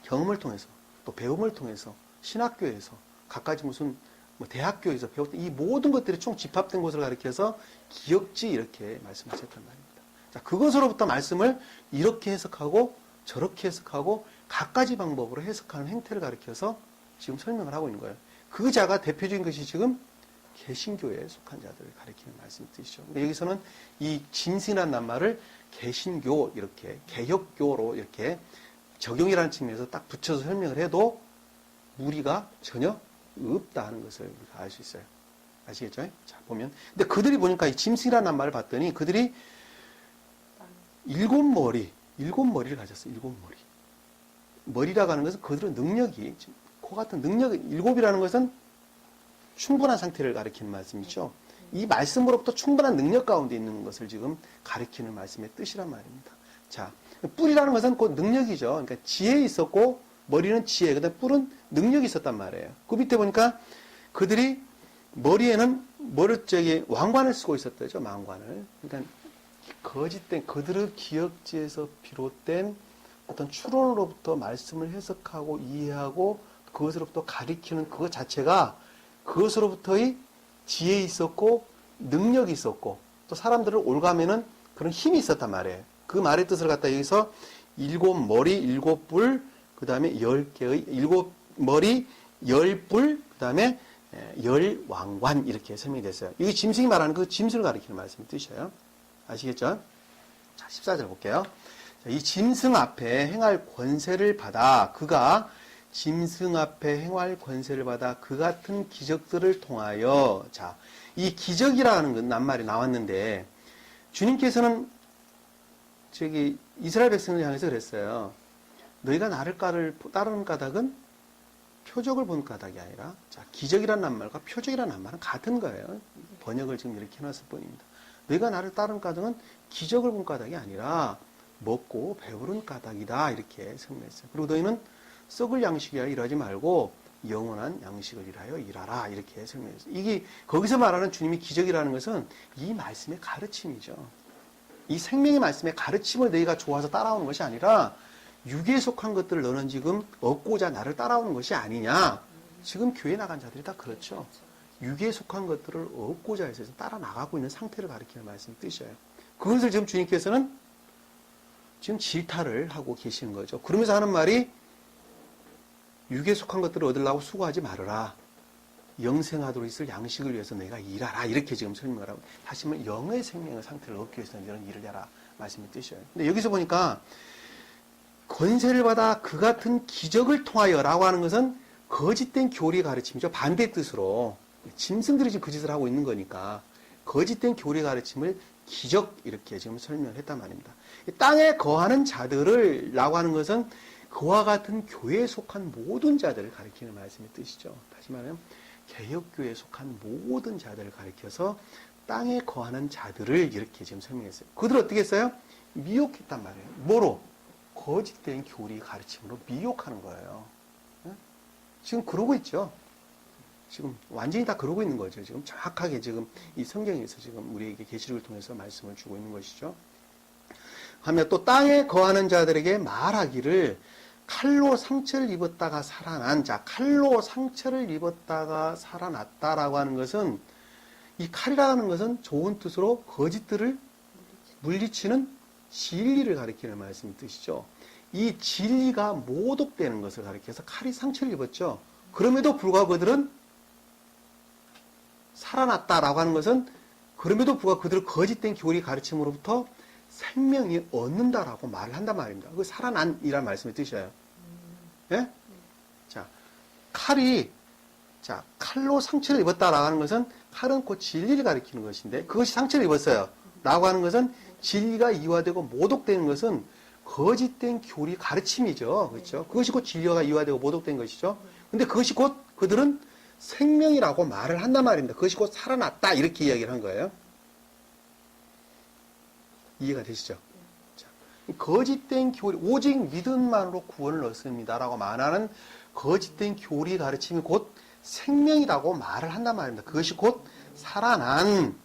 경험을 통해서 또 배움을 통해서 신학교에서 갖가지 무슨 뭐 대학교에서 배웠던 이 모든 것들이 총 집합된 것을 가리켜서 기억지 이렇게 말씀하셨단 말입니다. 자, 그것으로부터 말씀을 이렇게 해석하고 저렇게 해석하고 갖가지 방법으로 해석하는 행태를 가리켜서 지금 설명을 하고 있는 거예요. 그 자가 대표적인 것이 지금 개신교에 속한 자들을 가리키는 말씀이 뜻이죠. 근데 여기서는 이 짐승이라는 낱말을 개신교 이렇게 개혁교로 이렇게 적용이라는 측면에서 딱 붙여서 설명을 해도 무리가 전혀 없다 하는 것을 우리가 알 수 있어요. 아시겠죠? 자, 보면. 근데 그들이 보니까 이 짐승이라는 낱말을 봤더니 그들이 일곱 머리를 가졌어요. 일곱 머리. 머리라고 하는 것은 그들의 능력이, 그 같은 능력이, 일곱이라는 것은 충분한 상태를 가리키는 말씀이죠. 이 말씀으로부터 충분한 능력 가운데 있는 것을 지금 가리키는 말씀의 뜻이란 말입니다. 자, 뿔이라는 것은 곧 능력이죠. 그러니까 지혜 있었고, 머리는 지혜, 그 다음에 뿔은 능력이 있었단 말이에요. 그 밑에 보니까 그들이 머리에는 왕관을 쓰고 있었대죠, 왕관을. 그러니까 거짓된 그들의 기억지에서 비롯된 어떤 추론으로부터 말씀을 해석하고 이해하고 그것으로부터 가리키는 그것 자체가 그것으로부터의 지혜 있었고 능력이 있었고 또 사람들을 올가매는 그런 힘이 있었단 말이에요. 그 말의 뜻을 갖다 여기서 7머리 7뿔 그 다음에 10개의 7머리 10뿔 그 다음에 10왕관 이렇게 설명이 됐어요. 이 짐승이 말하는 그 짐승을 가리키는 말씀이 뜻이에요. 아시겠죠? 자, 14절 볼게요. 자, 이 짐승 앞에 행할 권세를 받아 그가 짐승 앞에 행할 권세를 받아 그 같은 기적들을 통하여 자, 이 기적이라는 건 낱말이 나왔는데 주님께서는 저기 이스라엘 백성을 향해서 그랬어요. 너희가 나를 따르는 까닭은 표적을 본 까닭이 아니라 자, 기적이라는 낱말과 표적이라는 낱말은 같은 거예요. 번역을 지금 이렇게 해놨을 뿐입니다. 너희가 나를 따르는 까닭은 기적을 본 까닭이 아니라 먹고 배부른 까닭이다 이렇게 설명했어요. 그리고 너희는 썩을 양식이라 일하지 말고 영원한 양식을 일하여 일하라 이렇게 설명했어요. 이게 거기서 말하는 주님이 기적이라는 것은 이 말씀의 가르침이죠. 이 생명의 말씀의 가르침을 너희가 좋아서 따라오는 것이 아니라 육에 속한 것들을 너는 지금 얻고자 나를 따라오는 것이 아니냐. 지금 교회 나간 자들이 다 그렇죠. 육에 속한 것들을 얻고자 해서 따라 나가고 있는 상태를 가리키는 말씀이 뜻이에요. 그것을 지금 주님께서는 지금 질타를 하고 계시는 거죠. 그러면서 하는 말이 육에 속한 것들을 얻으려고 수고하지 말아라. 영생하도록 있을 양식을 위해서 내가 일하라. 이렇게 지금 설명을 하고 다시 말하면 영의 생명의 상태를 얻기 위해서 이런 일을 해라. 말씀이 뜻이에요. 근데 여기서 보니까 권세를 받아 그 같은 기적을 통하여 라고 하는 것은 거짓된 교리의 가르침이죠. 반대 뜻으로. 짐승들이 지금 그 짓을 하고 있는 거니까 거짓된 교리의 가르침을 기적 이렇게 지금 설명을 했단 말입니다. 땅에 거하는 자들을 라고 하는 것은 그와 같은 교회에 속한 모든 자들을 가리키는 말씀의 뜻이죠. 다시 말하면 개혁교회에 속한 모든 자들을 가리켜서 땅에 거하는 자들을 이렇게 지금 설명했어요. 그들을 어떻게 했어요? 미혹했단 말이에요. 뭐로? 거짓된 교리 가르침으로 미혹하는 거예요. 지금 그러고 있죠. 지금 완전히 다 그러고 있는 거죠. 지금 정확하게 지금 이 성경에서 지금 우리에게 계시록을 통해서 말씀을 주고 있는 것이죠. 하며 또 땅에 거하는 자들에게 말하기를 칼로 상처를 입었다가 살아난 자, 칼로 상처를 입었다가 살아났다라고 하는 것은 이 칼이라는 것은 좋은 뜻으로 거짓들을 물리치는 진리를 가리키는 말씀이 뜻이죠. 이 진리가 모독되는 것을 가리켜서 칼이 상처를 입었죠. 그럼에도 불구하고 그들은 살아났다라고 하는 것은 그럼에도 불구하고 그들을 거짓된 교리 가르침으로부터 생명이 얻는다라고 말을 한단 말입니다. 그 살아난이라는 말씀의 뜻이에요. 예? 자, 칼이 칼로 상처를 입었다라고 하는 것은 칼은 곧 진리를 가리키는 것인데 그것이 상처를 입었어요. 라고 하는 것은 진리가 이화되고 모독되는 것은 거짓된 교리 가르침이죠. 그렇죠? 그것이 곧 진리가 이화되고 모독된 것이죠. 근데 그것이 곧 그들은 생명이라고 말을 한단 말입니다. 그것이 곧 살아났다 이렇게 이야기를 한 거예요. 이해가 되시죠? 자, 거짓된 교리, 오직 믿음만으로 구원을 얻습니다라고 말하는 거짓된 교리 가르침이 곧 생명이라고 말을 한단 말입니다. 그것이 곧 살아난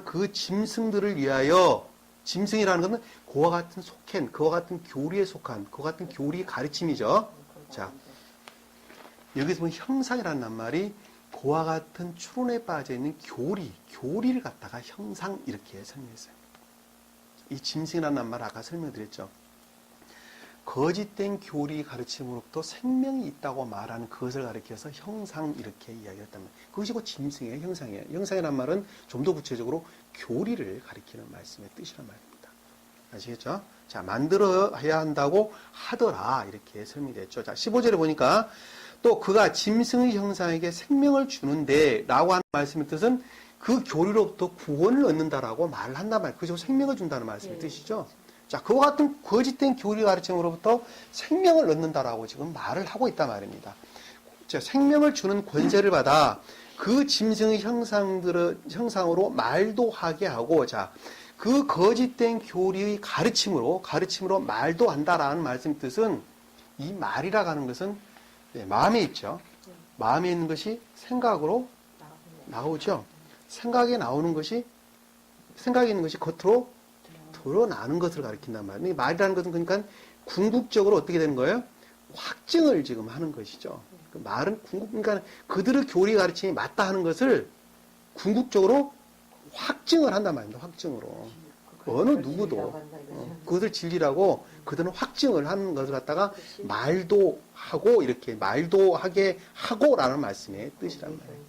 그 짐승들을 위하여, 짐승이라는 것은 그와 같은 속한, 그와 같은 교리에 속한, 그와 같은 교리 가르침이죠. 자, 여기서 보면 형상이라는 낱말이 그와 같은 추론에 빠져 있는 교리를 갖다가 형상 이렇게 설명했어요. 이 짐승이라는 낱말 아까 설명드렸죠. 거짓된 교리 가르침으로부터 생명이 있다고 말하는 그것을 가리켜서 형상 이렇게 이야기했단 말이에요. 그것이 곧 짐승의 형상이에요. 형상이라는 말은 좀 더 구체적으로 교리를 가리키는 말씀의 뜻이란 말입니다. 아시겠죠? 자, 만들어야 한다고 하더라 이렇게 설명됐죠. 자, 15절에 보니까 또 그가 짐승의 형상에게 생명을 주는데 라고 하는 말씀의 뜻은 그 교리로부터 구원을 얻는다라고 말을 한단 말이에요. 그래서 생명을 준다는 말씀의 뜻이죠. 자, 그와 같은 거짓된 교리 가르침으로부터 생명을 얻는다라고 지금 말을 하고 있단 말입니다. 자, 생명을 주는 권세를 받아 그 짐승의 형상으로 말도 하게 하고, 자, 그 거짓된 교리의 가르침으로 말도 한다라는 말씀의 뜻은 이 말이라고 하는 것은 마음에 있죠. 마음에 있는 것이 생각으로 나오죠. 생각에 있는 것이 겉으로 드러나는 것을 가리킨단 말이에요. 말이라는 것은 그러니까 궁극적으로 어떻게 되는 거예요? 확증을 지금 하는 것이죠. 그 말은 그러니까 그들의 교리 가르침이 맞다 하는 것을 궁극적으로 확증을 한단 말입니다. 확증으로. 어느 누구도 그것을 진리라고 그들은 확증을 하는 것을 갖다가 말도 하고 이렇게 말도 하게 하고라는 말씀의 뜻이란 말이에요.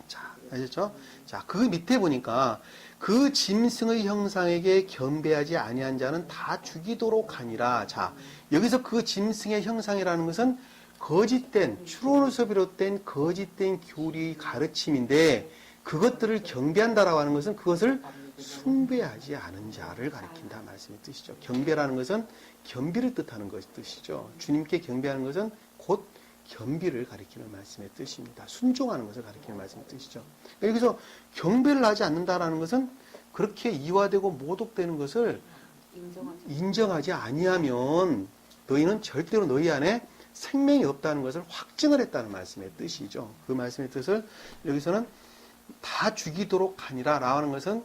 자, 아셨죠? 자, 그 밑에 보니까 그 짐승의 형상에게 겸비하지 아니한 자는 다 죽이도록 하니라. 자, 여기서 그 짐승의 형상이라는 것은 거짓된 추론에서 비롯된 거짓된 교리 가르침인데 그것들을 경배한다라고 하는 것은 그것을 숭배하지 않은 자를 가리킨다 말씀의 뜻이죠. 경배라는 것은 겸비를 뜻하는 것이 뜻이죠. 주님께 경배하는 것은 곧 겸비를 가리키는 말씀의 뜻입니다. 순종하는 것을 가리키는 말씀의 뜻이죠. 여기서 경배를 하지 않는다라는 것은 그렇게 이화되고 모독되는 것을 인정하지 아니하면 너희는 절대로 너희 안에 생명이 없다는 것을 확증을 했다는 말씀의 뜻이죠. 그 말씀의 뜻을 여기서는 다 죽이도록 하니라 라는 것은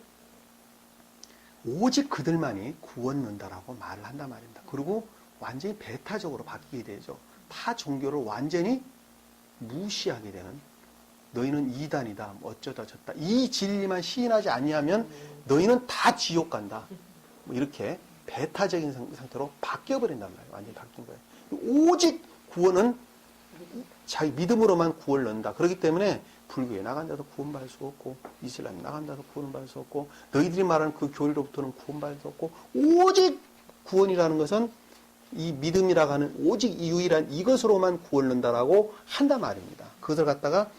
오직 그들만이 구원는다라고 말을 한단 말입니다. 그리고 완전히 배타적으로 바뀌게 되죠. 타 종교를 완전히 무시하게 되는 너희는 이단이다 어쩌다 저쩌다 이 진리만 시인하지 아니하면 너희는 다 지옥 간다 뭐 이렇게 배타적인 상태로 바뀌어버린단 말이에요. 완전히 바뀐 거예요. 오직 구원은 자기 믿음으로만 구원을 넣는다. 그렇기 때문에 불교에 나간다도 구원받을 수 없고 이슬람에 나간다도 구원받을 수 없고 너희들이 말하는 그 교리로부터는 구원받을 수 없고 오직 구원이라는 것은 이 믿음이라고 하는 오직 이 유일한 이것으로만 구원을 넣는다라고 한단 말입니다. 그것을 갖다가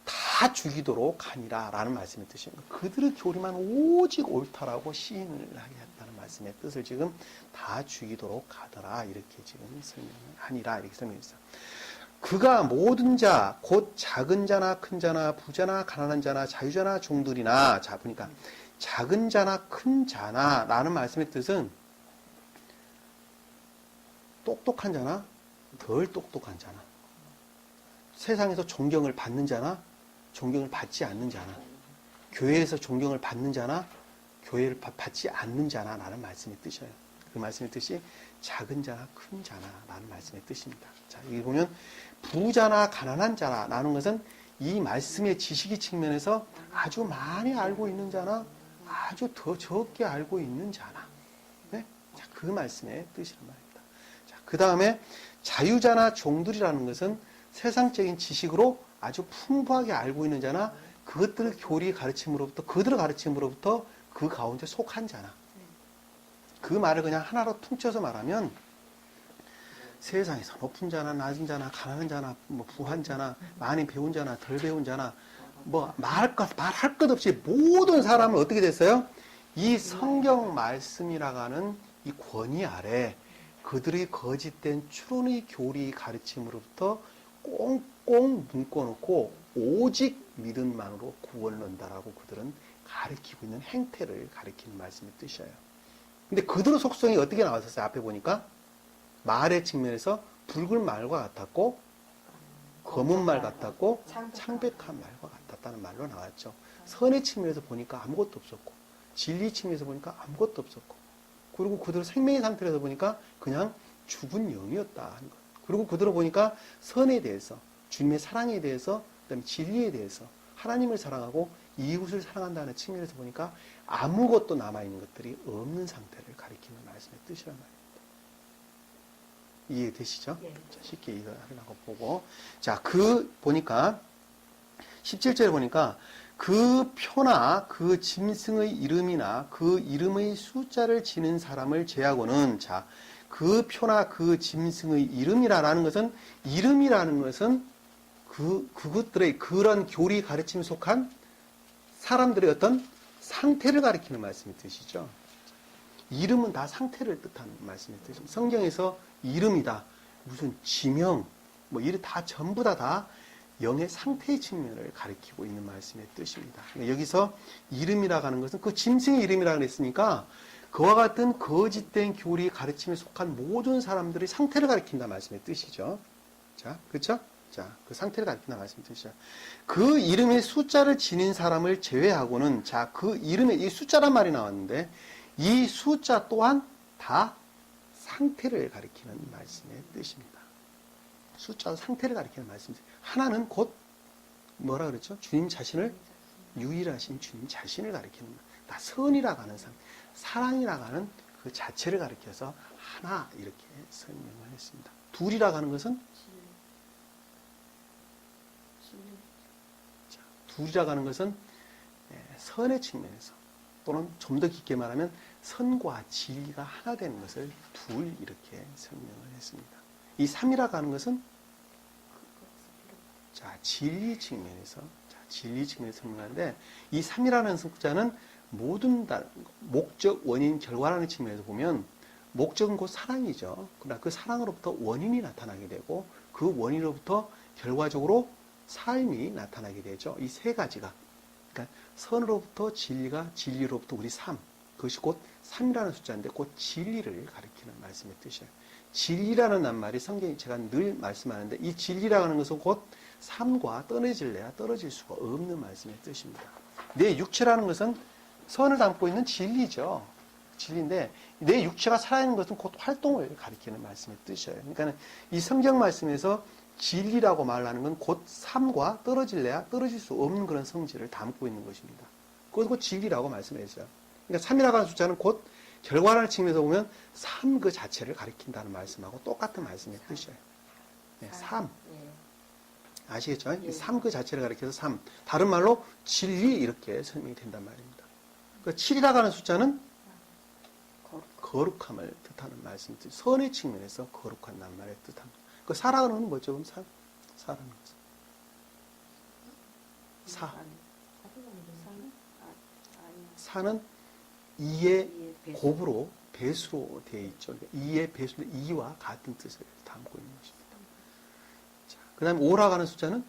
다 죽이도록 하니라 라는 말씀의 뜻입니다. 그들의 교리만 오직 옳다라고 시인을 하게 했다는 말씀의 뜻을 지금 다 죽이도록 하더라 이렇게 지금 설명을 하니라 이렇게 설명했어요. 그가 모든 자, 곧 작은 자나 큰 자나 부자나 가난한 자나 자유자나 종들이나 자 보니까 작은 자나 큰 자나 라는 말씀의 뜻은 똑똑한 자나 덜 똑똑한 자나 세상에서 존경을 받는 자나 존경을 받지 않는 자나 교회에서 존경을 받는 자나 교회를 받지 않는 자나 라는 말씀의 뜻이에요. 그 말씀의 뜻이 작은 자나 큰 자나 라는 말씀의 뜻입니다. 자, 여기 보면 부자나 가난한 자나 라는 것은 이 말씀의 지식의 측면에서 아주 많이 알고 있는 자나 아주 더 적게 알고 있는 자나 네? 자, 그 말씀의 뜻이란 말입니다. 자, 그 다음에 자유자나 종들이라는 것은 세상적인 지식으로 아주 풍부하게 알고 있는 자나 그것들의 교리 가르침으로부터 그들의 가르침으로부터 그 가운데 속한 자나 그 말을 그냥 하나로 퉁쳐서 말하면 세상에서 높은 자나 낮은 자나 가난한 자나 뭐 부한 자나 많이 배운 자나 덜 배운 자나 뭐 말할 것 없이 모든 사람은 어떻게 됐어요? 이 성경 말씀이라고 하는 이 권위 아래 그들의 거짓된 추론의 교리 가르침으로부터 꽁꽁 묶어놓고 오직 믿음만으로 구원을 얻는다라고 그들은 가르치고 있는 행태를 가리키는 말씀의 뜻이에요. 근데 그들의 속성이 어떻게 나왔었어요? 앞에 보니까 말의 측면에서 붉은 말과 같았고 검은 말 같았고 창백한 말과 같았다는 말로 나왔죠. 선의 측면에서 보니까 아무것도 없었고 진리 측면에서 보니까 아무것도 없었고 그리고 그들의 생명의 상태에서 보니까 그냥 죽은 영이었다 하는 것. 그리고 그들을 보니까 선에 대해서 주님의 사랑에 대해서 그다음에 진리에 대해서 하나님을 사랑하고 이웃을 사랑한다는 측면에서 보니까 아무것도 남아있는 것들이 없는 상태를 가리키는 말씀의 뜻이란 말입니다. 이해되시죠? 예. 자, 쉽게 이해하려고 보고 자, 그 보니까 17절에 보니까 그 표나 그 짐승의 이름이나 그 이름의 숫자를 지는 사람을 제하고는 자, 그 표나 그 짐승의 이름이라는 것은 이름이라는 것은 그것들의 그런 교리 가르침에 속한 사람들의 어떤 상태를 가리키는 말씀의 뜻이죠. 이름은 다 상태를 뜻하는 말씀의 뜻입니다. 성경에서 이름이다, 무슨 지명, 뭐 이래 다 전부 다 영의 상태의 측면을 가리키고 있는 말씀의 뜻입니다. 여기서 이름이라고 하는 것은 그 짐승의 이름이라고 했으니까 그와 같은 거짓된 교리 가르침에 속한 모든 사람들의 상태를 가리킨다 말씀의 뜻이죠. 자, 그렇죠? 자, 그 상태를 가리킨다 말씀의 뜻이죠. 그 이름의 숫자를 지닌 사람을 제외하고는 자, 그 이름에 이 숫자란 말이 나왔는데 이 숫자 또한 다 상태를 가리키는 말씀의 뜻입니다. 숫자도 상태를 가리키는 말씀이죠. 하나는 곧 뭐라 그랬죠? 주님 자신을 유일하신 주님 자신을 가리키는 나 선이라고 하는 사랑이라고 하는 그 자체를 가리켜서 하나 이렇게 설명을 했습니다. 둘이라고 하는 것은 자, 둘이라고 하는 것은 선의 측면에서 또는 좀 더 깊게 말하면 선과 진리가 하나 되는 것을 둘 이렇게 설명을 했습니다. 이 삼이라고 하는 것은 자, 진리 측면에서 설명하는데 이 삼이라는 숫자는 모든 목적, 원인, 결과라는 측면에서 보면 목적은 곧 사랑이죠. 그러나 그 사랑으로부터 원인이 나타나게 되고 그 원인으로부터 결과적으로 삶이 나타나게 되죠. 이 세 가지가. 그러니까 선으로부터 진리가, 진리로부터 우리 삶. 그것이 곧 3이라는 숫자인데 곧 진리를 가리키는 말씀의 뜻이에요. 진리라는 낱말이 성경이 제가 늘 말씀하는데 이 진리라고 하는 것은 곧 삶과 떨어질래야 떨어질 수가 없는 말씀의 뜻입니다. 내 육체라는 것은 선을 담고 있는 진리죠. 진리인데 내 육체가 살아있는 것은 곧 활동을 가리키는 말씀의 뜻이에요. 그러니까 이 성경 말씀에서 진리라고 말하는 건 곧 삶과 떨어질래야 떨어질 수 없는 그런 성질을 담고 있는 것입니다. 그것은 곧 진리라고 말씀했어요. 그러니까 3이라고 하는 숫자는 곧 결과라는 측면에서 보면 삶 그 자체를 가리킨다는 말씀하고 똑같은 말씀의 뜻이에요. 네, 삶. 아시겠죠? 예. 삶 그 자체를 가리켜서 삶. 다른 말로 진리 이렇게 설명이 된단 말입니다. 그 7이라고 하는 숫자는 거룩함을 뜻하는 말씀. 선의 측면에서 거룩한 낱말을 뜻합니다. 그 사랑은 뭐죠? 그럼 사랑은 뭐죠? 사는 이의 곱으로 배수로 되어 있죠. 이의 배수로 이와 같은 뜻을 담고 있는 것입니다. 그 다음에 5라고 하는 숫자는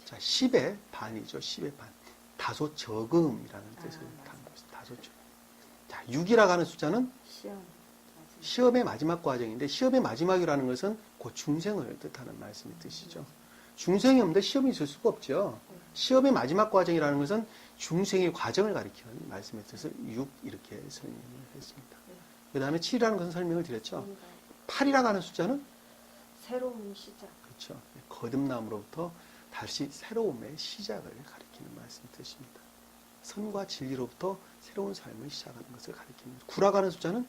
자, 10의 반이죠. 10의 반. 다소 적음이라는 뜻을 담고 있습니다. 다소 적음. 자, 6이라고 하는 숫자는 시험의 마지막 과정인데 시험의 마지막이라는 것은 곧 중생을 뜻하는 말씀의 뜻이죠. 중생이 없는데 시험이 있을 수가 없죠. 시험의 마지막 과정이라는 것은 중생의 과정을 가리키는 말씀의 뜻을 6 이렇게 설명을 했습니다. 그 다음에 7이라는 것은 설명을 드렸죠. 8이라고 하는 숫자는 새로운 시작. 그렇죠. 거듭남으로부터 다시 새로움의 시작을 가리키는 말씀의 뜻입니다. 선과 진리로부터 새로운 삶을 시작하는 것을 가리키는 9라고 하는 숫자는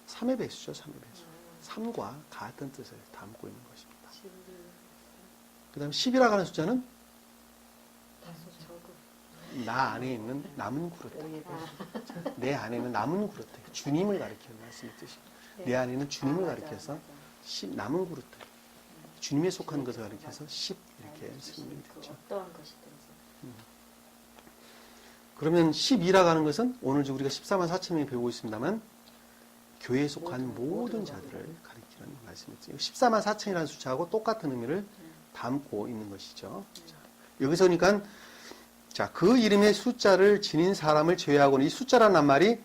3의 배수죠. 3의 배수. 3과 같은 뜻을 담고 있는 것입니다. 그 다음에 10이라고 하는 숫자는 나 안에 있는 남은 그릇. 내 안에 있는 남은 그릇. 주님을 가리키는 말씀의 뜻입니다. 내 안에 있는 주님을 가리켜서 10 남은 그릇. 주님에 속한 것을 가리켜서 10 이렇게 설명이 됐죠. 어떠한 것이든지. 그러면 12라고 하는 것은 오늘 우리가 14만 4천 명이 배우고 있습니다만 교회에 속한 모든 자들을 가리키는 말씀이죠. 14만 4천이라는 숫자하고 똑같은 의미를 담고 있는 것이죠. 자, 여기서 그러니까 자, 그 이름의 숫자를 지닌 사람을 제외하고는 이 숫자라는 말이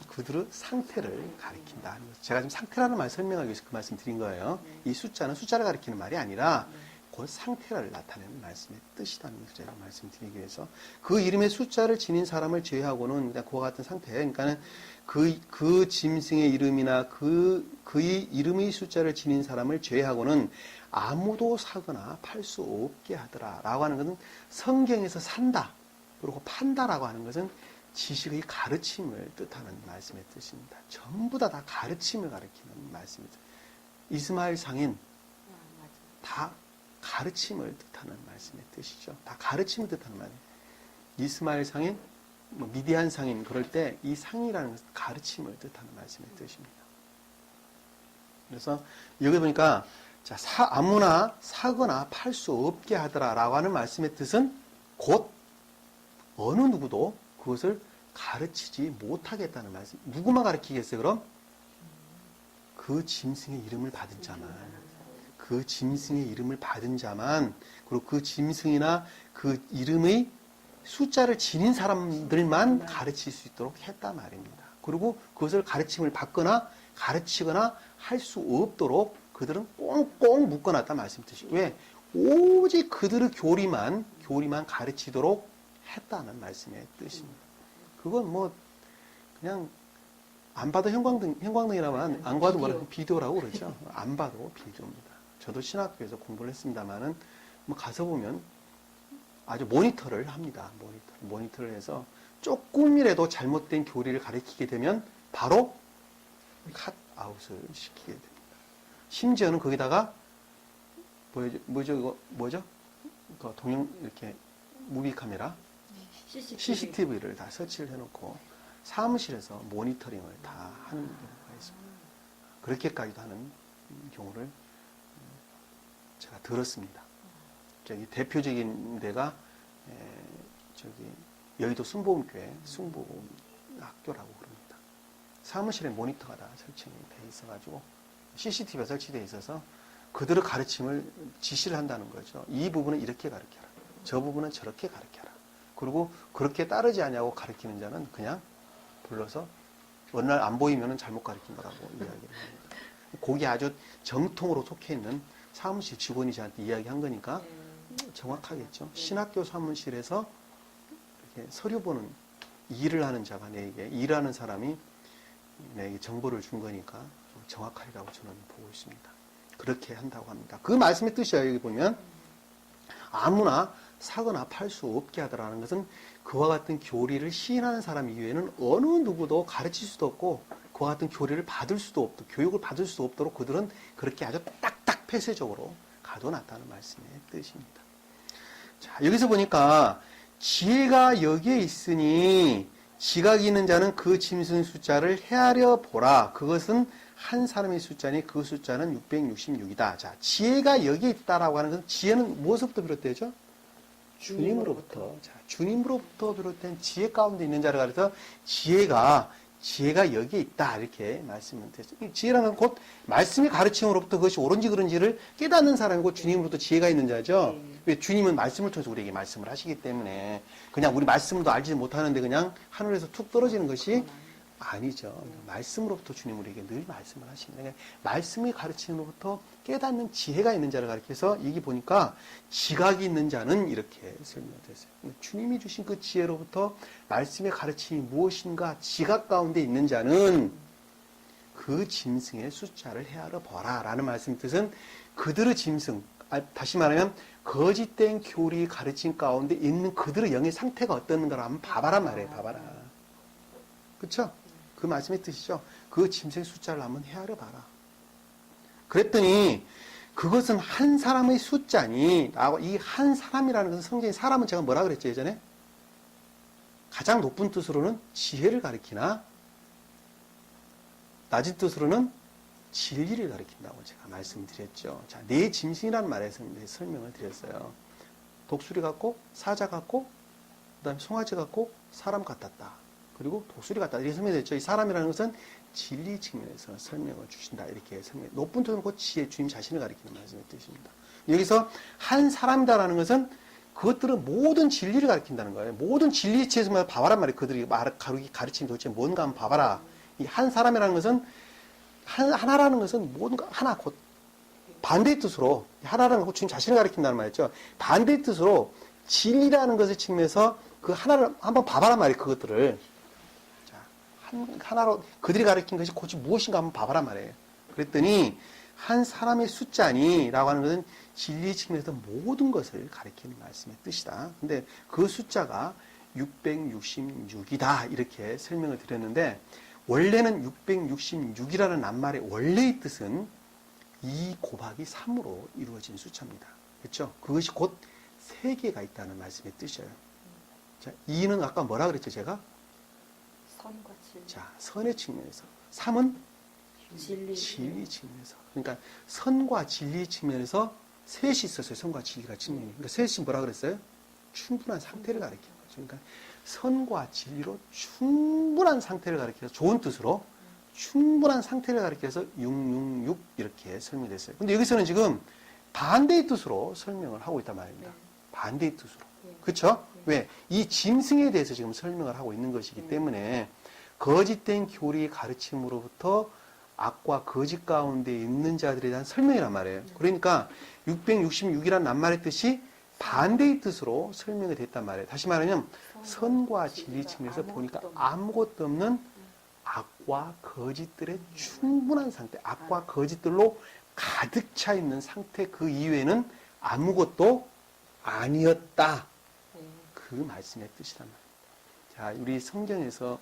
그들의 상태를 가리킨다. 제가 지금 상태라는 말 설명하기 위해서 그 말씀 드린 거예요. 이 숫자는 숫자를 가리키는 말이 아니라 그 상태를 나타내는 말씀의 뜻이라는 것을 제가 말씀드리기 위해서 그 이름의 숫자를 지닌 사람을 제외하고는 그냥 그와 같은 상태. 그러니까는 그 짐승의 이름이나 그의 이름의 숫자를 지닌 사람을 제외하고는 아무도 사거나 팔 수 없게 하더라. 라고 하는 것은 성경에서 산다. 그리고 판다라고 하는 것은 지식의 가르침을 뜻하는 말씀의 뜻입니다. 전부 다 가르침을 가리키는 말씀입니다. 이스마엘 상인 다 가르침을 뜻하는 말씀의 뜻이죠. 다 가르침을 뜻하는 말이에요. 이스마엘 상인, 미디안 상인 그럴 때 이 상이라는 것은 가르침을 뜻하는 말씀의 뜻입니다. 그래서 여기 보니까 자, 아무나 사거나 팔 수 없게 하더라라고 하는 말씀의 뜻은 곧 어느 누구도 그것을 가르치지 못하겠다는 말씀. 누구만 가르치겠어요, 그럼? 그 짐승의 이름을 받은 자만. 그 짐승의 이름을 받은 자만, 그리고 그 짐승이나 그 이름의 숫자를 지닌 사람들만 가르칠 수 있도록 했단 말입니다. 그리고 그것을 가르침을 받거나 가르치거나 할 수 없도록 그들은 꽁꽁 묶어놨단 말씀 뜻이에요. 왜? 오직 그들의 교리만 가르치도록 했다는 말씀의 뜻입니다. 그건 뭐 그냥 안 봐도 형광등이라면 안 봐도 뭐라 비디오라고 그러죠. 안 봐도 비디오입니다. 저도 신학교에서 공부를 했습니다만은 뭐 가서 보면 아주 모니터를 합니다. 모니터를 해서 조금이라도 잘못된 교리를 가르치게 되면 바로 컷아웃을 시키게 됩니다. 심지어는 거기다가 뭐죠? 그 동영 이렇게 무비 카메라 CCTV를 다 설치를 해놓고 사무실에서 모니터링을 다 하는 경우가 있습니다. 그렇게까지도 하는 경우를 제가 들었습니다. 저기 대표적인 데가 저기 여의도 순복음교회 순복음학교라고 그럽니다. 사무실에 모니터가 다 설치돼 있어가지고 CCTV가 설치되어 있어서 그들의 가르침을 지시를 한다는 거죠. 이 부분은 이렇게 가르쳐라. 저 부분은 저렇게 가르쳐라. 그리고 그렇게 따르지 않냐고 가르치는 자는 그냥 불러서 어느 날 안 보이면 잘못 가르친 거라고 이야기를 합니다. 거기 아주 정통으로 속해 있는 사무실 직원이 저한테 이야기한 거니까 정확하겠죠. 신학교 사무실에서 이렇게 서류 보는 일을 하는 자가 내게 일하는 사람이 내게 정보를 준 거니까 좀 정확하리라고 저는 보고 있습니다. 그렇게 한다고 합니다. 그 말씀의 뜻이에요. 여기 보면 아무나 사거나 팔 수 없게 하더라는 것은 그와 같은 교리를 시인하는 사람 이외에는 어느 누구도 가르칠 수도 없고 그와 같은 교리를 받을 수도 없고 교육을 받을 수도 없도록 그들은 그렇게 아주 딱딱 폐쇄적으로 가둬놨다는 말씀의 뜻입니다. 자, 여기서 보니까 지혜가 여기에 있으니 지각이 있는 자는 그 짐승 숫자를 헤아려 보라. 그것은 한 사람의 숫자니 그 숫자는 666이다. 자, 지혜가 여기에 있다라고 하는 것은 지혜는 무엇부터 비롯되죠? 주님으로부터. 자, 주님으로부터 비롯된 지혜 가운데 있는 자를 가려서 지혜가 여기에 있다. 이렇게 말씀을 드렸죠. 지혜라는 건 곧 말씀의 가르침으로부터 그것이 옳은지 그른지를 깨닫는 사람이고 주님으로부터 지혜가 있는 자죠. 왜 주님은 말씀을 통해서 우리에게 말씀을 하시기 때문에 그냥 우리 말씀도 알지 못하는데 그냥 하늘에서 툭 떨어지는 것이 아니죠. 말씀으로부터 주님 우리에게 늘 말씀을 하십니다. 그러니까 말씀의 가르침으로부터 깨닫는 지혜가 있는 자를 가리켜서 여기 보니까 지각이 있는 자는 이렇게 설명됐어요. 주님이 주신 그 지혜로부터 말씀의 가르침이 무엇인가 지각 가운데 있는 자는 그 짐승의 숫자를 헤아려 보라 라는 말씀의 뜻은 그들의 짐승, 다시 말하면 거짓된 교리 가르침 가운데 있는 그들의 영의 상태가 어떤가를 한번 봐봐란 말이에요. 봐봐라. 그렇죠? 그 말씀의 뜻이죠. 그 짐승의 숫자를 한번 헤아려 봐라. 그랬더니 그것은 한 사람의 숫자니 이 한 사람이라는 것은 성경에 사람은 제가 뭐라 그랬죠 예전에? 가장 높은 뜻으로는 지혜를 가리키나 낮은 뜻으로는 진리를 가리킨다고 제가 말씀드렸죠. 자, 네 짐승이라는 말에서 설명을 드렸어요. 독수리 같고 사자 같고 그다음에 송아지 같고 사람 같았다. 그리고 독수리 같다. 이렇게 설명됐죠. 이 사람이라는 것은 진리 측면에서 설명을 주신다. 이렇게 설명. 높은 뜻은 곧 지혜, 주님 자신을 가리키는 말씀의 뜻입니다. 여기서 한 사람이다라는 것은 그것들은 모든 진리를 가리킨다는 거예요. 모든 진리에 대해서 봐봐란 말이에요. 그들이 가르치는 도대체 뭔가 한번 봐봐라. 이 한 사람이라는 것은 하나라는 것은 모든 거 하나 곧 반대의 뜻으로 하나라는 것 주님 자신을 가리킨다는 말이죠. 반대의 뜻으로 진리라는 것의 측면에서 그 하나를 한번 봐봐란 말이에요. 그것들을. 하나로 그들이 가르친 것이 곧이 무엇인가 한번 봐봐란 말이에요. 그랬더니 한 사람의 숫자니 라고 하는 것은 진리 측면에서 모든 것을 가리키는 말씀의 뜻이다. 근데 그 숫자가 666이다 이렇게 설명을 드렸는데 원래는 666이라는 낱말의 원래의 뜻은 2 곱하기 3으로 이루어진 숫자입니다. 그렇죠? 그것이 곧 3개가 있다는 말씀의 뜻이에요. 자, 2는 아까 뭐라 그랬죠 제가? 선과 진리. 자, 선의 측면에서. 3은 진리. 측면에서. 그러니까 선과 진리 측면에서 셋이 있었어요. 선과 진리가 측면이. 그러니까 셋이 뭐라 그랬어요? 충분한 상태를 가리키는 거죠. 그러니까 선과 진리로 충분한 상태를 가리켜서 좋은 뜻으로 충분한 상태를 가리켜서 666 이렇게 설명됐어요. 근데 여기서는 지금 반대의 뜻으로 설명을 하고 있단 말입니다. 반대의 뜻으로. 그렇죠? 왜? 이 짐승에 대해서 지금 설명을 하고 있는 것이기 때문에 거짓된 교리 가르침으로부터 악과 거짓 가운데 있는 자들에 대한 설명이란 말이에요. 그러니까 666이라는 낱말의 뜻이 반대의 뜻으로 설명이 됐단 말이에요. 다시 말하면 선과 진리 측면에서 보니까 아무것도 없는 악과 거짓들의 충분한 상태, 악과 거짓들로 가득 차 있는 상태 그 이외에는 아무것도 아니었다. 그 말씀의 뜻이란 말입니다. 자, 우리 성경에서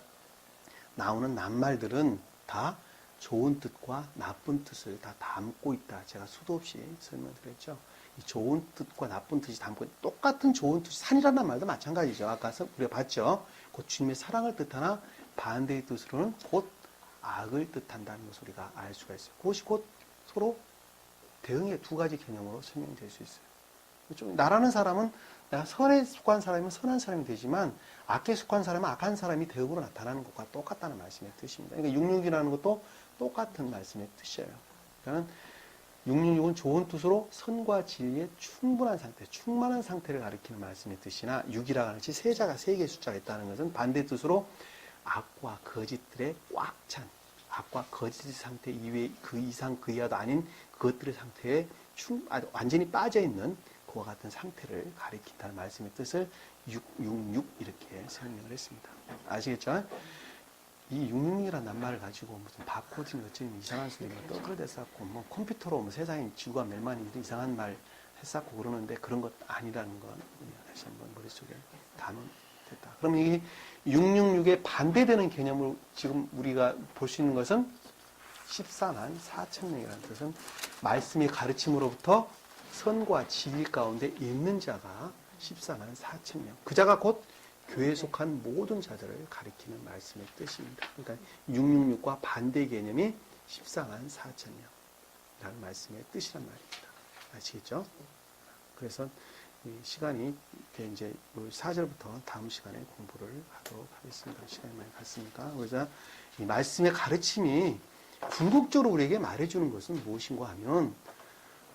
나오는 낱말들은 다 좋은 뜻과 나쁜 뜻을 다 담고 있다. 제가 수도 없이 설명드렸죠. 이 좋은 뜻과 나쁜 뜻이 담고 있다. 똑같은 좋은 뜻이 산이라는 말도 마찬가지죠. 아까 우리가 봤죠. 곧 주님의 사랑을 뜻하나 반대의 뜻으로는 곧 악을 뜻한다는 것을 우리가 알 수가 있어요. 그것이 곧 서로 대응의 두 가지 개념으로 설명될 수 있어요. 좀 나라는 사람은 내가 선에 속한 사람이면 선한 사람이 되지만 악에 속한 사람은 악한 사람이 대응으로 나타나는 것과 똑같다는 말씀의 뜻입니다. 그러니까 666이라는 것도 똑같은 말씀의 뜻이에요. 그러니까 666은 좋은 뜻으로 선과 진리의 충분한 상태, 충만한 상태를 가리키는 말씀의 뜻이나 6이라고 하는 세자가 3개의 숫자가 있다는 것은 반대 뜻으로 악과 거짓들의 꽉 찬, 악과 거짓의 상태 이외 그 이상 그 이하도 아닌 그것들의 상태에 완전히 빠져있는 그와 같은 상태를 가리킨다는 말씀의 뜻을 666 이렇게 설명을 했습니다. 아시겠죠? 이 666이라는 낱말을 가지고 무슨 바코딩 어쩌면 이상한 소리 뭐 떠들어댔었고 뭐 컴퓨터로 뭐 세상에 지구가 멸망이 이상한 말 했었고 그러는데 그런 것 아니라는 건 다시 한번 머릿속에 담됐다. 그럼 이게 666에 반대되는 개념을 지금 우리가 볼 수 있는 것은 14만 4천 명이라는 뜻은 말씀의 가르침으로부터 선과 진리 가운데 있는 자가 14만 4천 명. 그 자가 곧 교회에 속한 모든 자들을 가리키는 말씀의 뜻입니다. 그러니까 666과 반대 개념이 14만 4천 명이라는 말씀의 뜻이란 말입니다. 아시겠죠? 그래서 이 시간이 이제 4절부터 다음 시간에 공부를 하도록 하겠습니다. 시간이 많이 갔으니까. 그래서 이 말씀의 가르침이 궁극적으로 우리에게 말해주는 것은 무엇인가 하면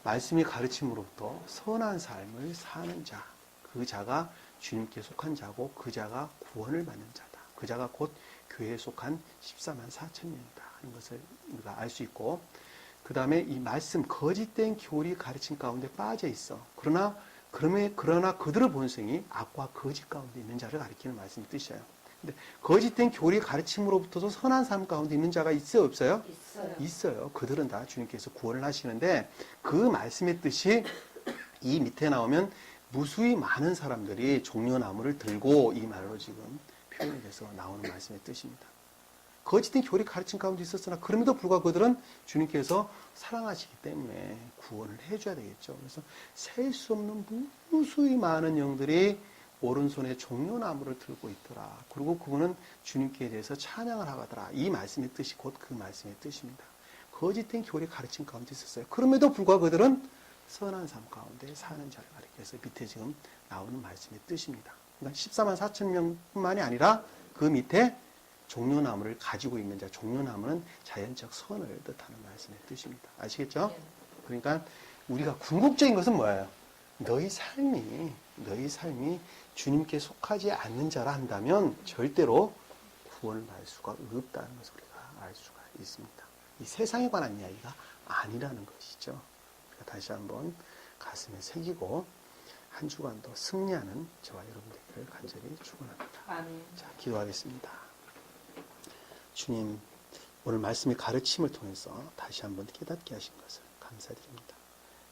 말씀의 가르침으로부터 선한 삶을 사는 자, 그 자가 주님께 속한 자고 그 자가 구원을 받는 자다. 그 자가 곧 교회에 속한 14만 4천 명이다. 하는 것을 우리가 알 수 있고 그 다음에 이 말씀, 거짓된 교리 가르침 가운데 빠져 있어. 그러나 그들의 본성이 악과 거짓 가운데 있는 자를 가리키는 말씀이 뜻이에요. 근데 거짓된 교리 가르침으로부터도 선한 삶 가운데 있는 자가 있어요, 없어요? 있어요. 그들은 다 주님께서 구원을 하시는데 그 말씀의 뜻이 이 밑에 나오면 무수히 많은 사람들이 종려나무를 들고 이 말로 지금 표현이 돼서 나오는 말씀의 뜻입니다. 거짓된 교리 가르침 가운데 있었으나 그럼에도 불구하고 그들은 주님께서 사랑하시기 때문에 구원을 해줘야 되겠죠. 그래서 셀 수 없는 무수히 많은 영들이 오른손에 종려나무를 들고 있더라. 그리고 그분은 주님께 대해서 찬양을 하더라. 이 말씀의 뜻이 곧 그 말씀의 뜻입니다. 거짓된 교리 가르침 가운데 있었어요. 그럼에도 불구하고 그들은 선한 삶 가운데 사는 자를 가리켜서 밑에 지금 나오는 말씀의 뜻입니다. 그러니까 14만 4천 명뿐만이 아니라 그 밑에 종려나무를 가지고 있는 자, 종려나무는 자연적 선을 뜻하는 말씀의 뜻입니다. 아시겠죠? 그러니까 우리가 궁극적인 것은 뭐예요? 너희 삶이 주님께 속하지 않는 자라 한다면 절대로 구원을 받을 수가 없다는 것을 우리가 알 수가 있습니다. 이 세상에 관한 이야기가 아니라는 것이죠. 우리가 다시 한번 가슴에 새기고 한 주간도 승리하는 저와 여러분 되기를 간절히 축원합니다. 아멘. 자, 기도하겠습니다. 주님, 오늘 말씀의 가르침을 통해서 다시 한번 깨닫게 하신 것을 감사드립니다.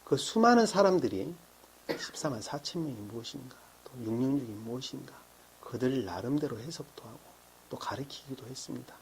그 수많은 사람들이 14만 4천 명이 무엇인가, 또 666이 무엇인가, 그들 나름대로 해석도 하고 또 가르치기도 했습니다.